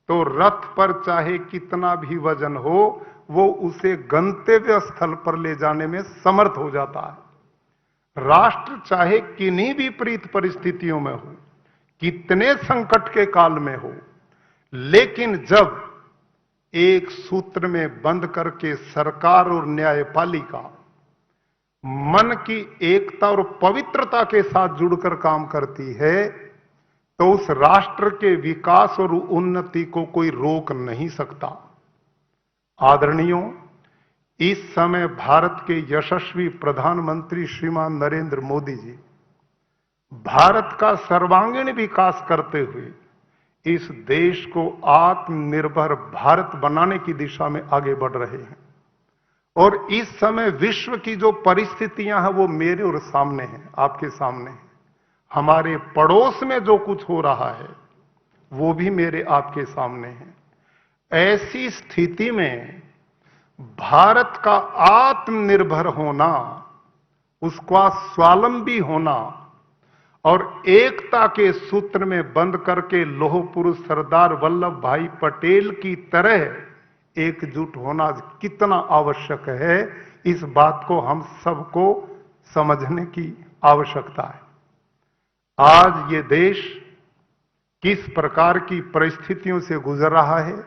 तो रथ पर चाहे कितना भी वजन हो, वो उसे गंतव्य स्थल पर ले जाने में समर्थ हो जाता है। राष्ट्र चाहे किन्हीं विपरीत परिस्थितियों में हो, कितने संकट के काल में हो, लेकिन जब एक सूत्र में बंद करके सरकार और न्यायपालिका मन की एकता और पवित्रता के साथ जुड़कर काम करती है, तो उस राष्ट्र के विकास और उन्नति को कोई रोक नहीं सकता। आदरणीयों, इस समय भारत के यशस्वी प्रधानमंत्री श्रीमान नरेंद्र मोदी जी भारत का सर्वांगीण विकास करते हुए इस देश को आत्मनिर्भर भारत बनाने की दिशा में आगे बढ़ रहे हैं। और इस समय विश्व की जो परिस्थितियां हैं वो मेरे और सामने हैं, आपके सामने हैं। हमारे पड़ोस में जो कुछ हो रहा है वो भी मेरे आपके सामने है। ऐसी स्थिति में भारत का आत्मनिर्भर होना, उसका स्वावलंबी होना और एकता के सूत्र में बंद करके लौह पुरुष सरदार वल्लभ भाई पटेल की तरह एकजुट होना कितना आवश्यक है, इस बात को हम सबको समझने की आवश्यकता है। आज ये देश किस प्रकार की परिस्थितियों से गुजर रहा है,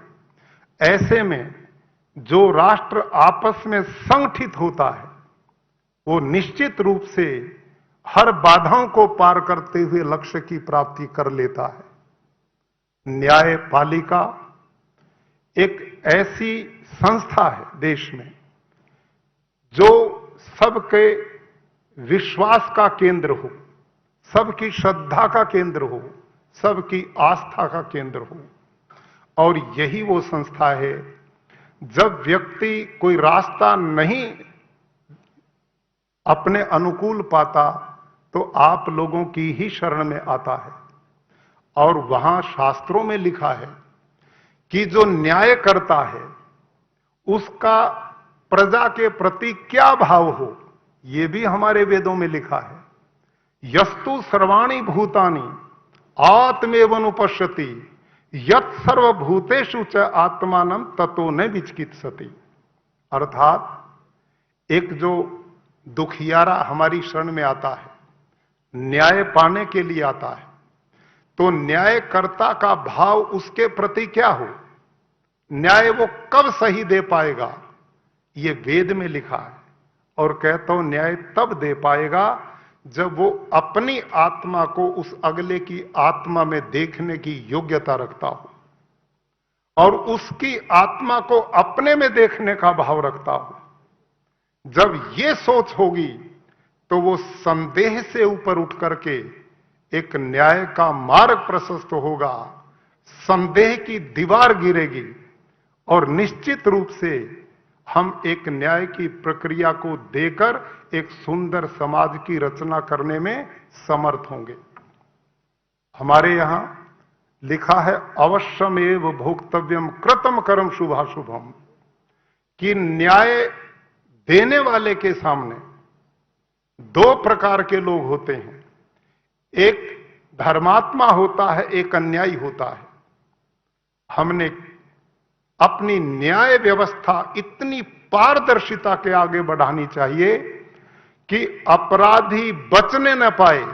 ऐसे में जो राष्ट्र आपस में संगठित होता है वो निश्चित रूप से हर बाधाओं को पार करते हुए लक्ष्य की प्राप्ति कर लेता है। न्यायपालिका एक ऐसी संस्था है देश में जो सबके विश्वास का केंद्र हो, सबकी श्रद्धा का केंद्र हो, सबकी आस्था का केंद्र हो। और यही वो संस्था है, जब व्यक्ति कोई रास्ता नहीं अपने अनुकूल पाता तो आप लोगों की ही शरण में आता है। और वहां शास्त्रों में लिखा है कि जो न्याय करता है उसका प्रजा के प्रति क्या भाव हो, यह भी हमारे वेदों में लिखा है। यस्तु सर्वाणि भूतानि आत्मेवनुपश्यति यत् सर्वभूतेषु च आत्मानं ततो न विचिकित्सति। अर्थात एक जो दुखियारा हमारी शरण में आता है, न्याय पाने के लिए आता है, तो न्यायकर्ता का भाव उसके प्रति क्या हो, न्याय वो कब सही दे पाएगा, ये वेद में लिखा है। और कहता हूं न्याय तब दे पाएगा जब वो अपनी आत्मा को उस अगले की आत्मा में देखने की योग्यता रखता हो और उसकी आत्मा को अपने में देखने का भाव रखता हो। जब ये सोच होगी तो वो संदेह से ऊपर उठ करके एक न्याय का मार्ग प्रशस्त होगा, संदेह की दीवार गिरेगी और निश्चित रूप से हम एक न्याय की प्रक्रिया को देकर एक सुंदर समाज की रचना करने में समर्थ होंगे। हमारे यहां लिखा है अवश्यमेव भोक्तव्यम कृतम कर्म शुभाशुभम, कि न्याय देने वाले के सामने दो प्रकार के लोग होते हैं, एक धर्मात्मा होता है, एक अन्यायी होता है। हमने अपनी न्याय व्यवस्था इतनी पारदर्शिता के आगे बढ़ानी चाहिए कि अपराधी बचने न पाए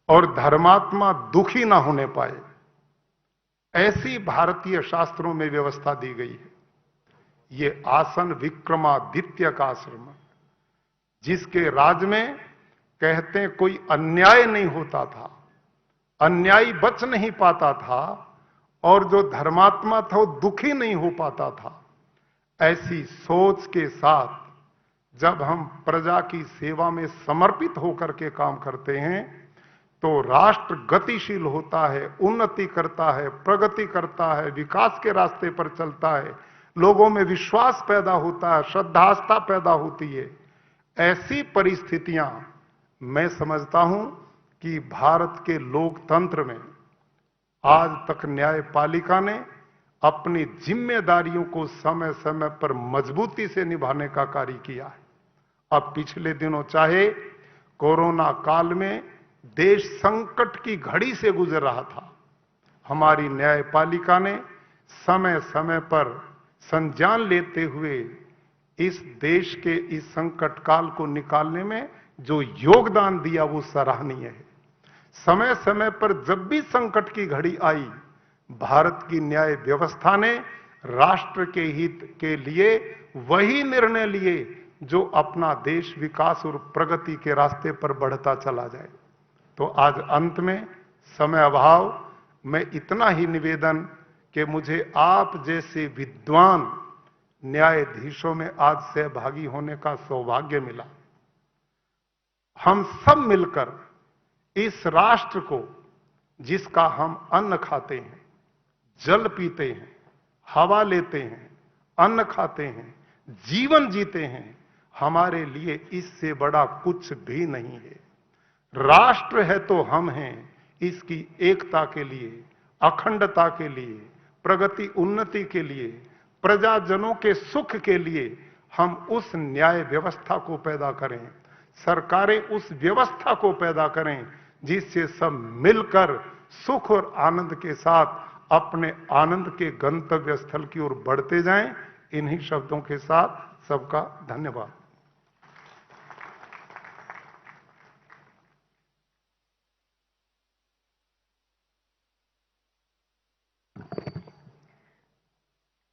और धर्मात्मा दुखी ना होने पाए। ऐसी भारतीय शास्त्रों में व्यवस्था दी गई है। ये आसन विक्रमादित्य का आश्रम, जिसके राज में कहते हैं कोई अन्याय नहीं होता था, अन्यायी बच नहीं पाता था और जो धर्मात्मा था वो दुखी नहीं हो पाता था। ऐसी सोच के साथ जब हम प्रजा की सेवा में समर्पित होकर के काम करते हैं तो राष्ट्र गतिशील होता है, उन्नति करता है, प्रगति करता है, विकास के रास्ते पर चलता है, लोगों में विश्वास पैदा होता है, श्रद्धास्था पैदा होती है। ऐसी परिस्थितियां मैं समझता हूं कि भारत के लोकतंत्र में आज तक न्यायपालिका ने अपनी जिम्मेदारियों को समय समय पर मजबूती से निभाने का कार्य किया है। अब पिछले दिनों चाहे कोरोना काल में देश संकट की घड़ी से गुजर रहा था, हमारी न्यायपालिका ने समय समय पर संज्ञान लेते हुए इस देश के इस संकट काल को निकालने में जो योगदान दिया वो सराहनीय है। समय समय पर जब भी संकट की घड़ी आई, भारत की न्याय व्यवस्था ने राष्ट्र के हित के लिए वही निर्णय लिए जो अपना देश विकास और प्रगति के रास्ते पर बढ़ता चला जाए। तो आज अंत में समय अभाव में इतना ही निवेदन कि मुझे आप जैसे विद्वान न्यायाधीशों में आज सहभागी होने का सौभाग्य मिला। हम सब मिलकर इस राष्ट्र को, जिसका हम अन्न खाते हैं, जल पीते हैं, हवा लेते हैं, अन्न खाते हैं, जीवन जीते हैं, हमारे लिए इससे बड़ा कुछ भी नहीं है। राष्ट्र है तो हम हैं, इसकी एकता के लिए, अखंडता के लिए, प्रगति उन्नति के लिए, प्रजाजनों के सुख के लिए हम उस न्याय व्यवस्था को पैदा करें, सरकारें उस व्यवस्था को पैदा करें जिससे सब मिलकर सुख और आनंद के साथ अपने आनंद के गंतव्य स्थल की ओर बढ़ते जाएं। इन्हीं शब्दों के साथ सबका धन्यवाद।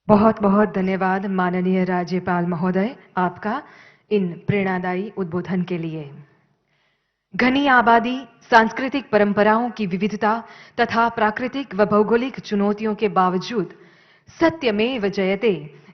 बहुत बहुत धन्यवाद माननीय राज्यपाल महोदय, आपका इन प्रेरणादायी उद्बोधन के लिए। घनी आबादी, सांस्कृतिक परंपराओं की विविधता तथा प्राकृतिक व भौगोलिक चुनौतियों के बावजूद सत्यमेव जयते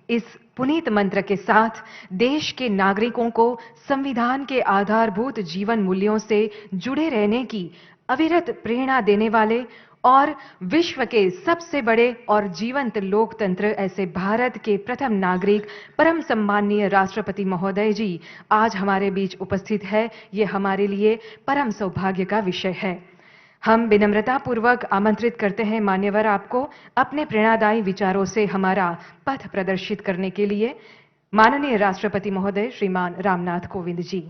इस पुनीत मंत्र के साथ देश के नागरिकों को संविधान के आधारभूत जीवन मूल्यों से जुड़े रहने की अविरत प्रेरणा देने वाले और विश्व के सबसे बड़े और जीवंत लोकतंत्र ऐसे भारत के प्रथम नागरिक परम सम्माननीय राष्ट्रपति महोदय जी आज हमारे बीच उपस्थित है, ये हमारे लिए परम सौभाग्य का विषय है। हम विनम्रता पूर्वक आमंत्रित करते हैं मान्यवर आपको अपने प्रेरणादायी विचारों से हमारा पथ प्रदर्शित करने के लिए। माननीय राष्ट्रपति महोदय श्रीमान Ramnath Kovind ji.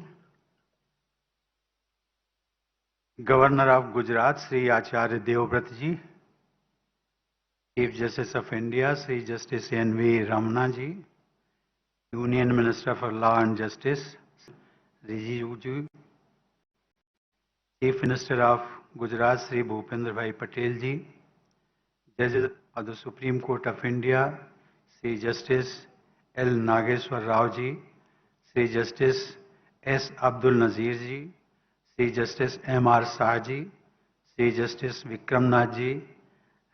Governor of Gujarat Shri Acharya Devvrat ji, chief justice of India Shri justice N V. Ramana ji, union minister for law and justice Rijiju ji, chief minister of Gujarat Shri Bhupendra Bhai Patel ji, जज of the supreme court of India Shri justice L. Nageshwar Rao ji, Sri Justice S. Abdul Nazir ji, Sri Justice M.R. Shah ji, Sri Justice Vikram Nath ji,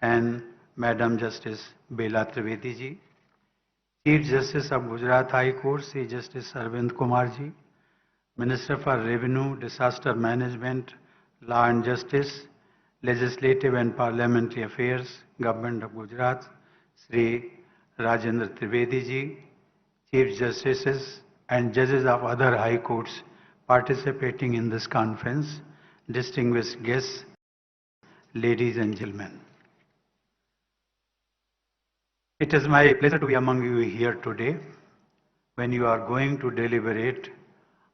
and Madam Justice Bela Trivedi ji, Chief Justice of Gujarat High Court, Sri Justice Arvind Kumar ji, Minister for Revenue, Disaster Management, Law and Justice, Legislative and Parliamentary Affairs, Government of Gujarat, Sri Rajendra Trivedi ji, Chief Justices and judges of other high courts participating in this conference, distinguished guests, ladies and gentlemen. It is my pleasure to be among you here today when you are going to deliberate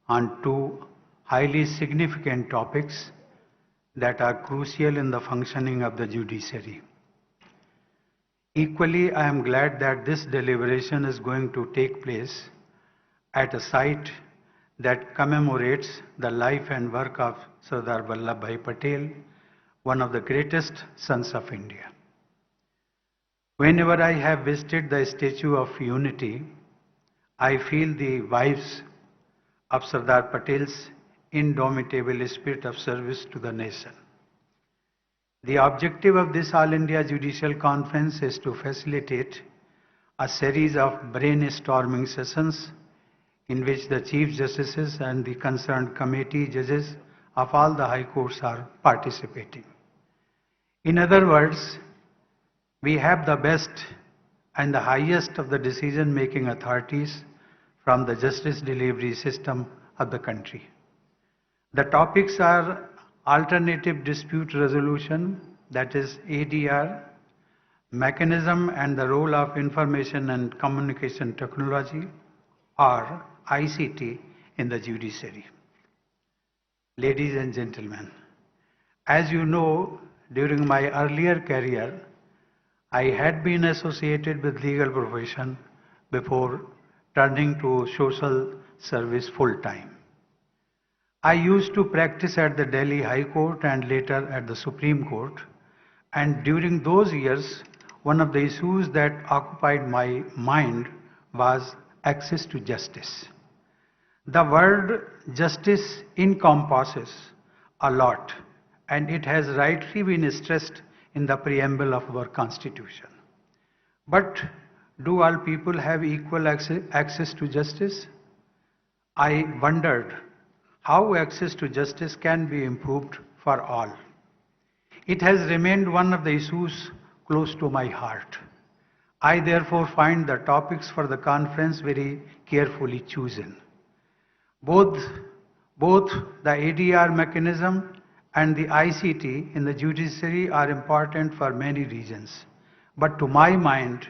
on two highly significant topics that are crucial in the functioning of the judiciary. Equally, I am glad that this deliberation is going to take place at a site that commemorates the life and work of Sardar Vallabhbhai Patel, one of the greatest sons of India. Whenever I have visited the Statue of Unity, I feel the vibes of Sardar Patel's indomitable spirit of service to the nation. The objective of this All India Judicial Conference is to facilitate a series of brainstorming sessions in which the Chief Justices and the concerned committee judges of all the high courts are participating. In other words, we have the best and the highest of the decision-making authorities from the justice delivery system of the country. The topics are alternative dispute resolution, that is ADR, mechanism and the role of information and communication technology, or ICT, in the judiciary. Ladies and gentlemen, as you know, during my earlier career, I had been associated with legal profession before turning to social service full-time. I used to practice at the Delhi High Court and later at the Supreme Court, and during those years, one of the issues that occupied my mind was access to justice. The word justice encompasses a lot, and it has rightly been stressed in the preamble of our Constitution. But do all people have equal access to justice? I wondered how access to justice can be improved for all. It has remained one of the issues close to my heart. I therefore find the topics for the conference very carefully chosen. Both the ADR mechanism and the ICT in the judiciary are important for many reasons. But to my mind,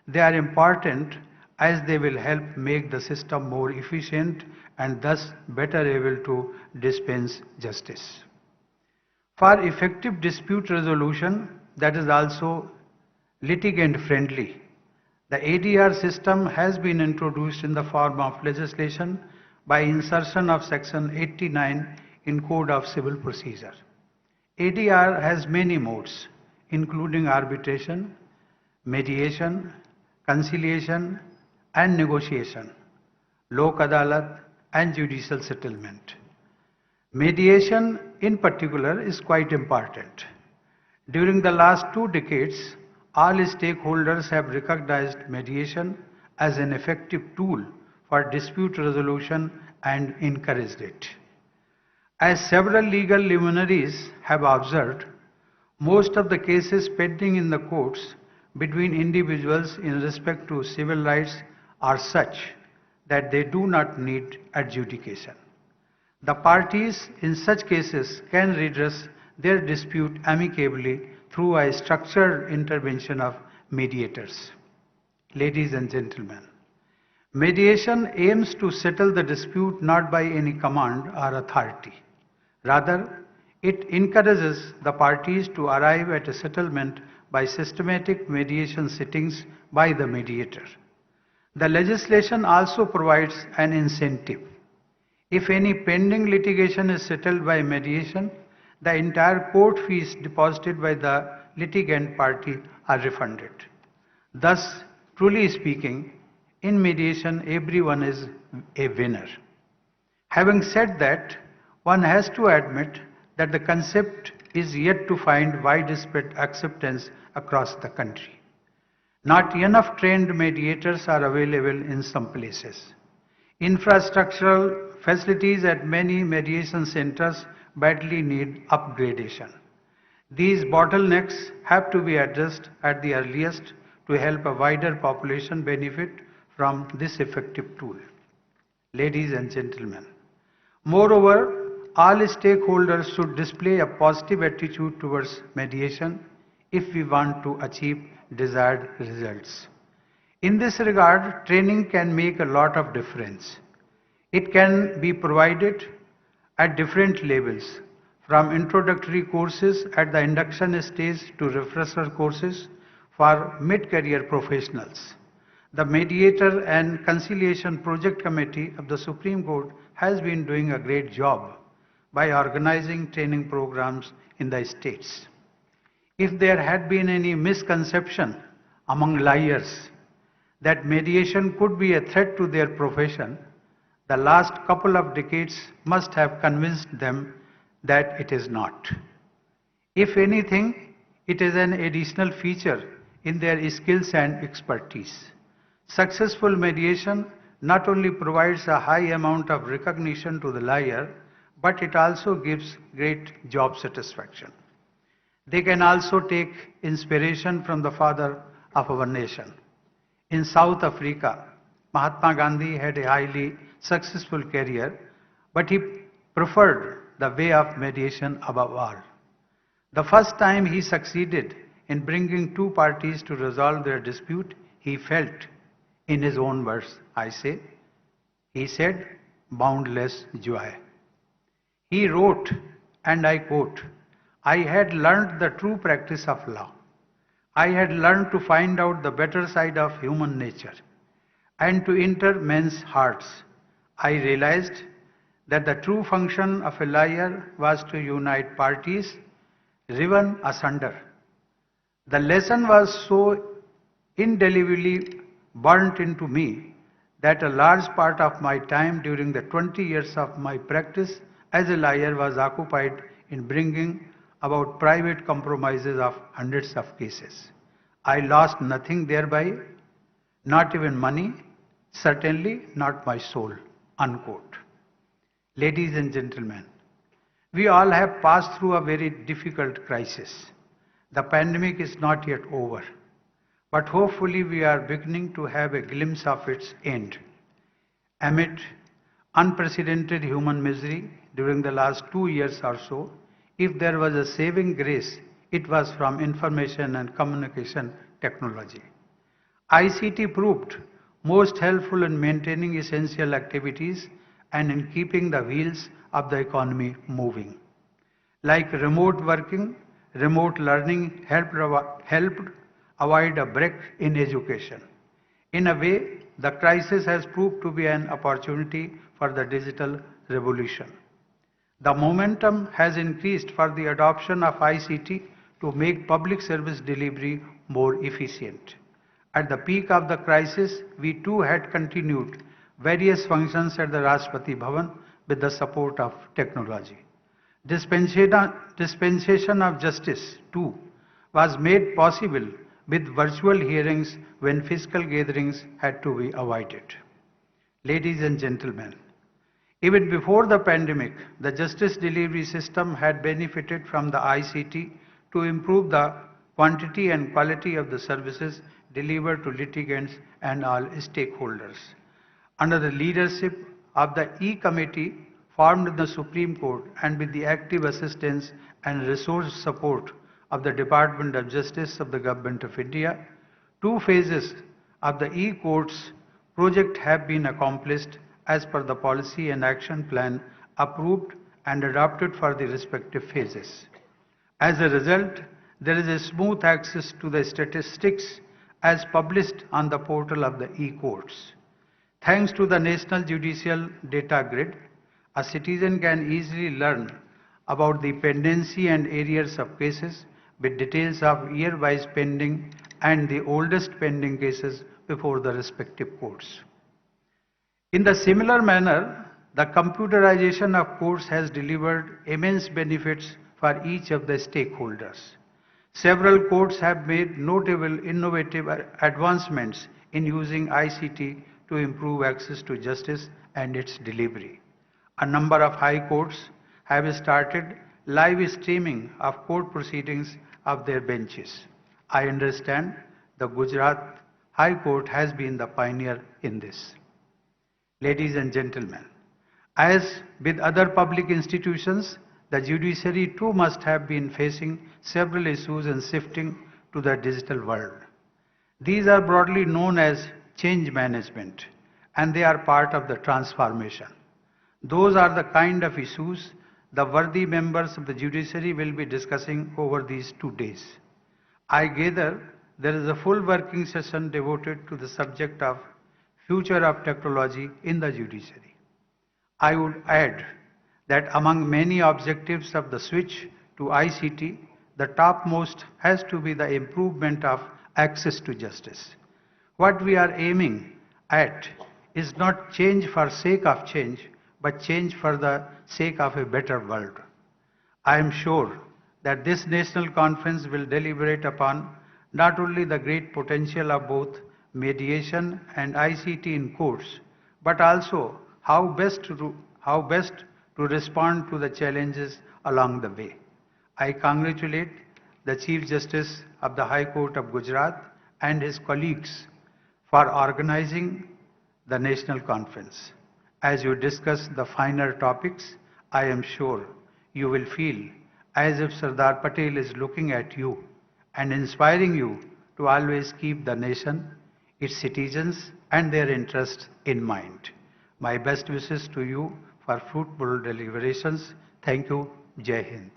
they are important as they will help make the system more efficient and thus better able to dispense justice. For effective dispute resolution that is also litigant friendly, the ADR system has been introduced in the form of legislation by insertion of section 89 in Code of Civil Procedure. ADR has many modes, including arbitration, mediation, conciliation, and negotiation, lok adalat, and judicial settlement. Mediation, in particular, is quite important. During the last 2 decades, all stakeholders have recognized mediation as an effective tool for dispute resolution and encouraged it. As several legal luminaries have observed, most of the cases pending in the courts between individuals in respect to civil rights are such that they do not need adjudication. The parties in such cases can redress their dispute amicably through a structured intervention of mediators. Ladies and gentlemen, mediation aims to settle the dispute not by any command or authority. Rather, it encourages the parties to arrive at a settlement by systematic mediation sittings by the mediator. The legislation also provides an incentive. If any pending litigation is settled by mediation, the entire court fees deposited by the litigant party are refunded. Thus, truly speaking, in mediation, everyone is a winner. Having said that, one has to admit that the concept is yet to find widespread acceptance across the country. Not enough trained mediators are available in some places. Infrastructural facilities at many mediation centers badly need upgradation. These bottlenecks have to be addressed at the earliest to help a wider population benefit from this effective tool. Ladies and gentlemen, moreover, all stakeholders should display a positive attitude towards mediation if we want to achieve desired results. In this regard, training can make a lot of difference. It can be provided at different levels, from introductory courses at the induction stage to refresher courses for mid-career professionals. The Mediator and Conciliation Project Committee of the Supreme Court has been doing a great job by organizing training programs in the states. If there had been any misconception among lawyers that mediation could be a threat to their profession, the last couple of decades must have convinced them that it is not. If anything, it is an additional feature in their skills and expertise. Successful mediation not only provides a high amount of recognition to the lawyer, but it also gives great job satisfaction. They can also take inspiration from the father of our nation. In South Africa, Mahatma Gandhi had a highly successful career, but he preferred the way of mediation above all. The first time he succeeded in bringing two parties to resolve their dispute, he felt, in his own words, he said, boundless joy. He wrote, and I quote, "I had learned the true practice of law. I had learned to find out the better side of human nature and to enter men's hearts. I realized that the true function of a lawyer was to unite parties riven asunder. The lesson was so indelibly burnt into me that a large part of my time during the 20 years of my practice as a lawyer was occupied in bringing about private compromises of hundreds of cases. I lost nothing thereby, not even money, certainly not my soul." Unquote. Ladies and gentlemen, we all have passed through a very difficult crisis. The pandemic is not yet over, but hopefully we are beginning to have a glimpse of its end. Amid unprecedented human misery during the last 2 years or so, if there was a saving grace, it was from information and communication technology. ICT proved most helpful in maintaining essential activities and in keeping the wheels of the economy moving. Like remote working, remote learning helped avoid a break in education. In a way, the crisis has proved to be an opportunity for the digital revolution. The momentum has increased for the adoption of ICT to make public service delivery more efficient. At the peak of the crisis, we too had continued various functions at the Rashtrapati Bhavan with the support of technology. Dispensation of justice too was made possible with virtual hearings when physical gatherings had to be avoided. Ladies and gentlemen, even before the pandemic, the justice delivery system had benefited from the ICT to improve the quantity and quality of the services delivered to litigants and all stakeholders. Under the leadership of the E-Committee formed in the Supreme Court and with the active assistance and resource support of the Department of Justice of the Government of India, 2 phases of the E-Courts project have been accomplished as per the policy and action plan approved and adopted for the respective phases. As a result, there is a smooth access to the statistics as published on the portal of the E-Courts. Thanks to the National Judicial Data Grid, a citizen can easily learn about the pendency and areas of cases with details of year-wise pending and the oldest pending cases before the respective courts. In the similar manner, the computerization of courts has delivered immense benefits for each of the stakeholders. Several courts have made notable innovative advancements in using ICT to improve access to justice and its delivery. A number of high courts have started live streaming of court proceedings of their benches. I understand the Gujarat High Court has been the pioneer in this. Ladies and gentlemen, as with other public institutions, the judiciary too must have been facing several issues in shifting to the digital world. These are broadly known as change management, and they are part of the transformation. Those are the kind of issues the worthy members of the judiciary will be discussing over these 2 days. I gather there is a full working session devoted to the subject of future of technology in the judiciary. I would add that among many objectives of the switch to ICT, the topmost has to be the improvement of access to justice. What we are aiming at is not change for sake of change, but change for the sake of a better world. I am sure that this national conference will deliberate upon not only the great potential of both mediation and ICT in courts, but also how best to respond to the challenges along the way. I congratulate the Chief Justice of the High Court of Gujarat and his colleagues for organizing the national conference. As you discuss the finer topics, I am sure you will feel as if Sardar Patel is looking at you and inspiring you to always keep the nation, its citizens and their interests in mind. My best wishes to you for fruitful deliberations. Thank you. Jai Hind.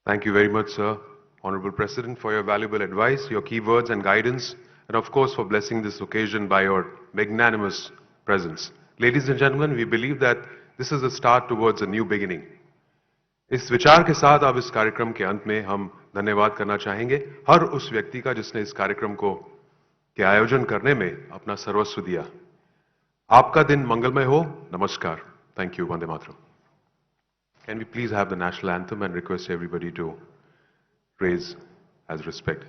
Thank you very much, sir, Honorable President, for your valuable advice, your key words and guidance, and of course for blessing this occasion by your magnanimous presence. Ladies and gentlemen, we believe that this is a start towards a new beginning. इस विचार के साथ अब इस कार्यक्रम के अंत में हम धन्यवाद करना चाहेंगे हर उस व्यक्ति का जिसने इस कार्यक्रम के आयोजन करने में अपना सर्वस्व दिया। आपका दिन मंगलमय हो। नमस्कार। Thank you. Vande Mataram. Can we please have the national anthem and request everybody to raise as respect?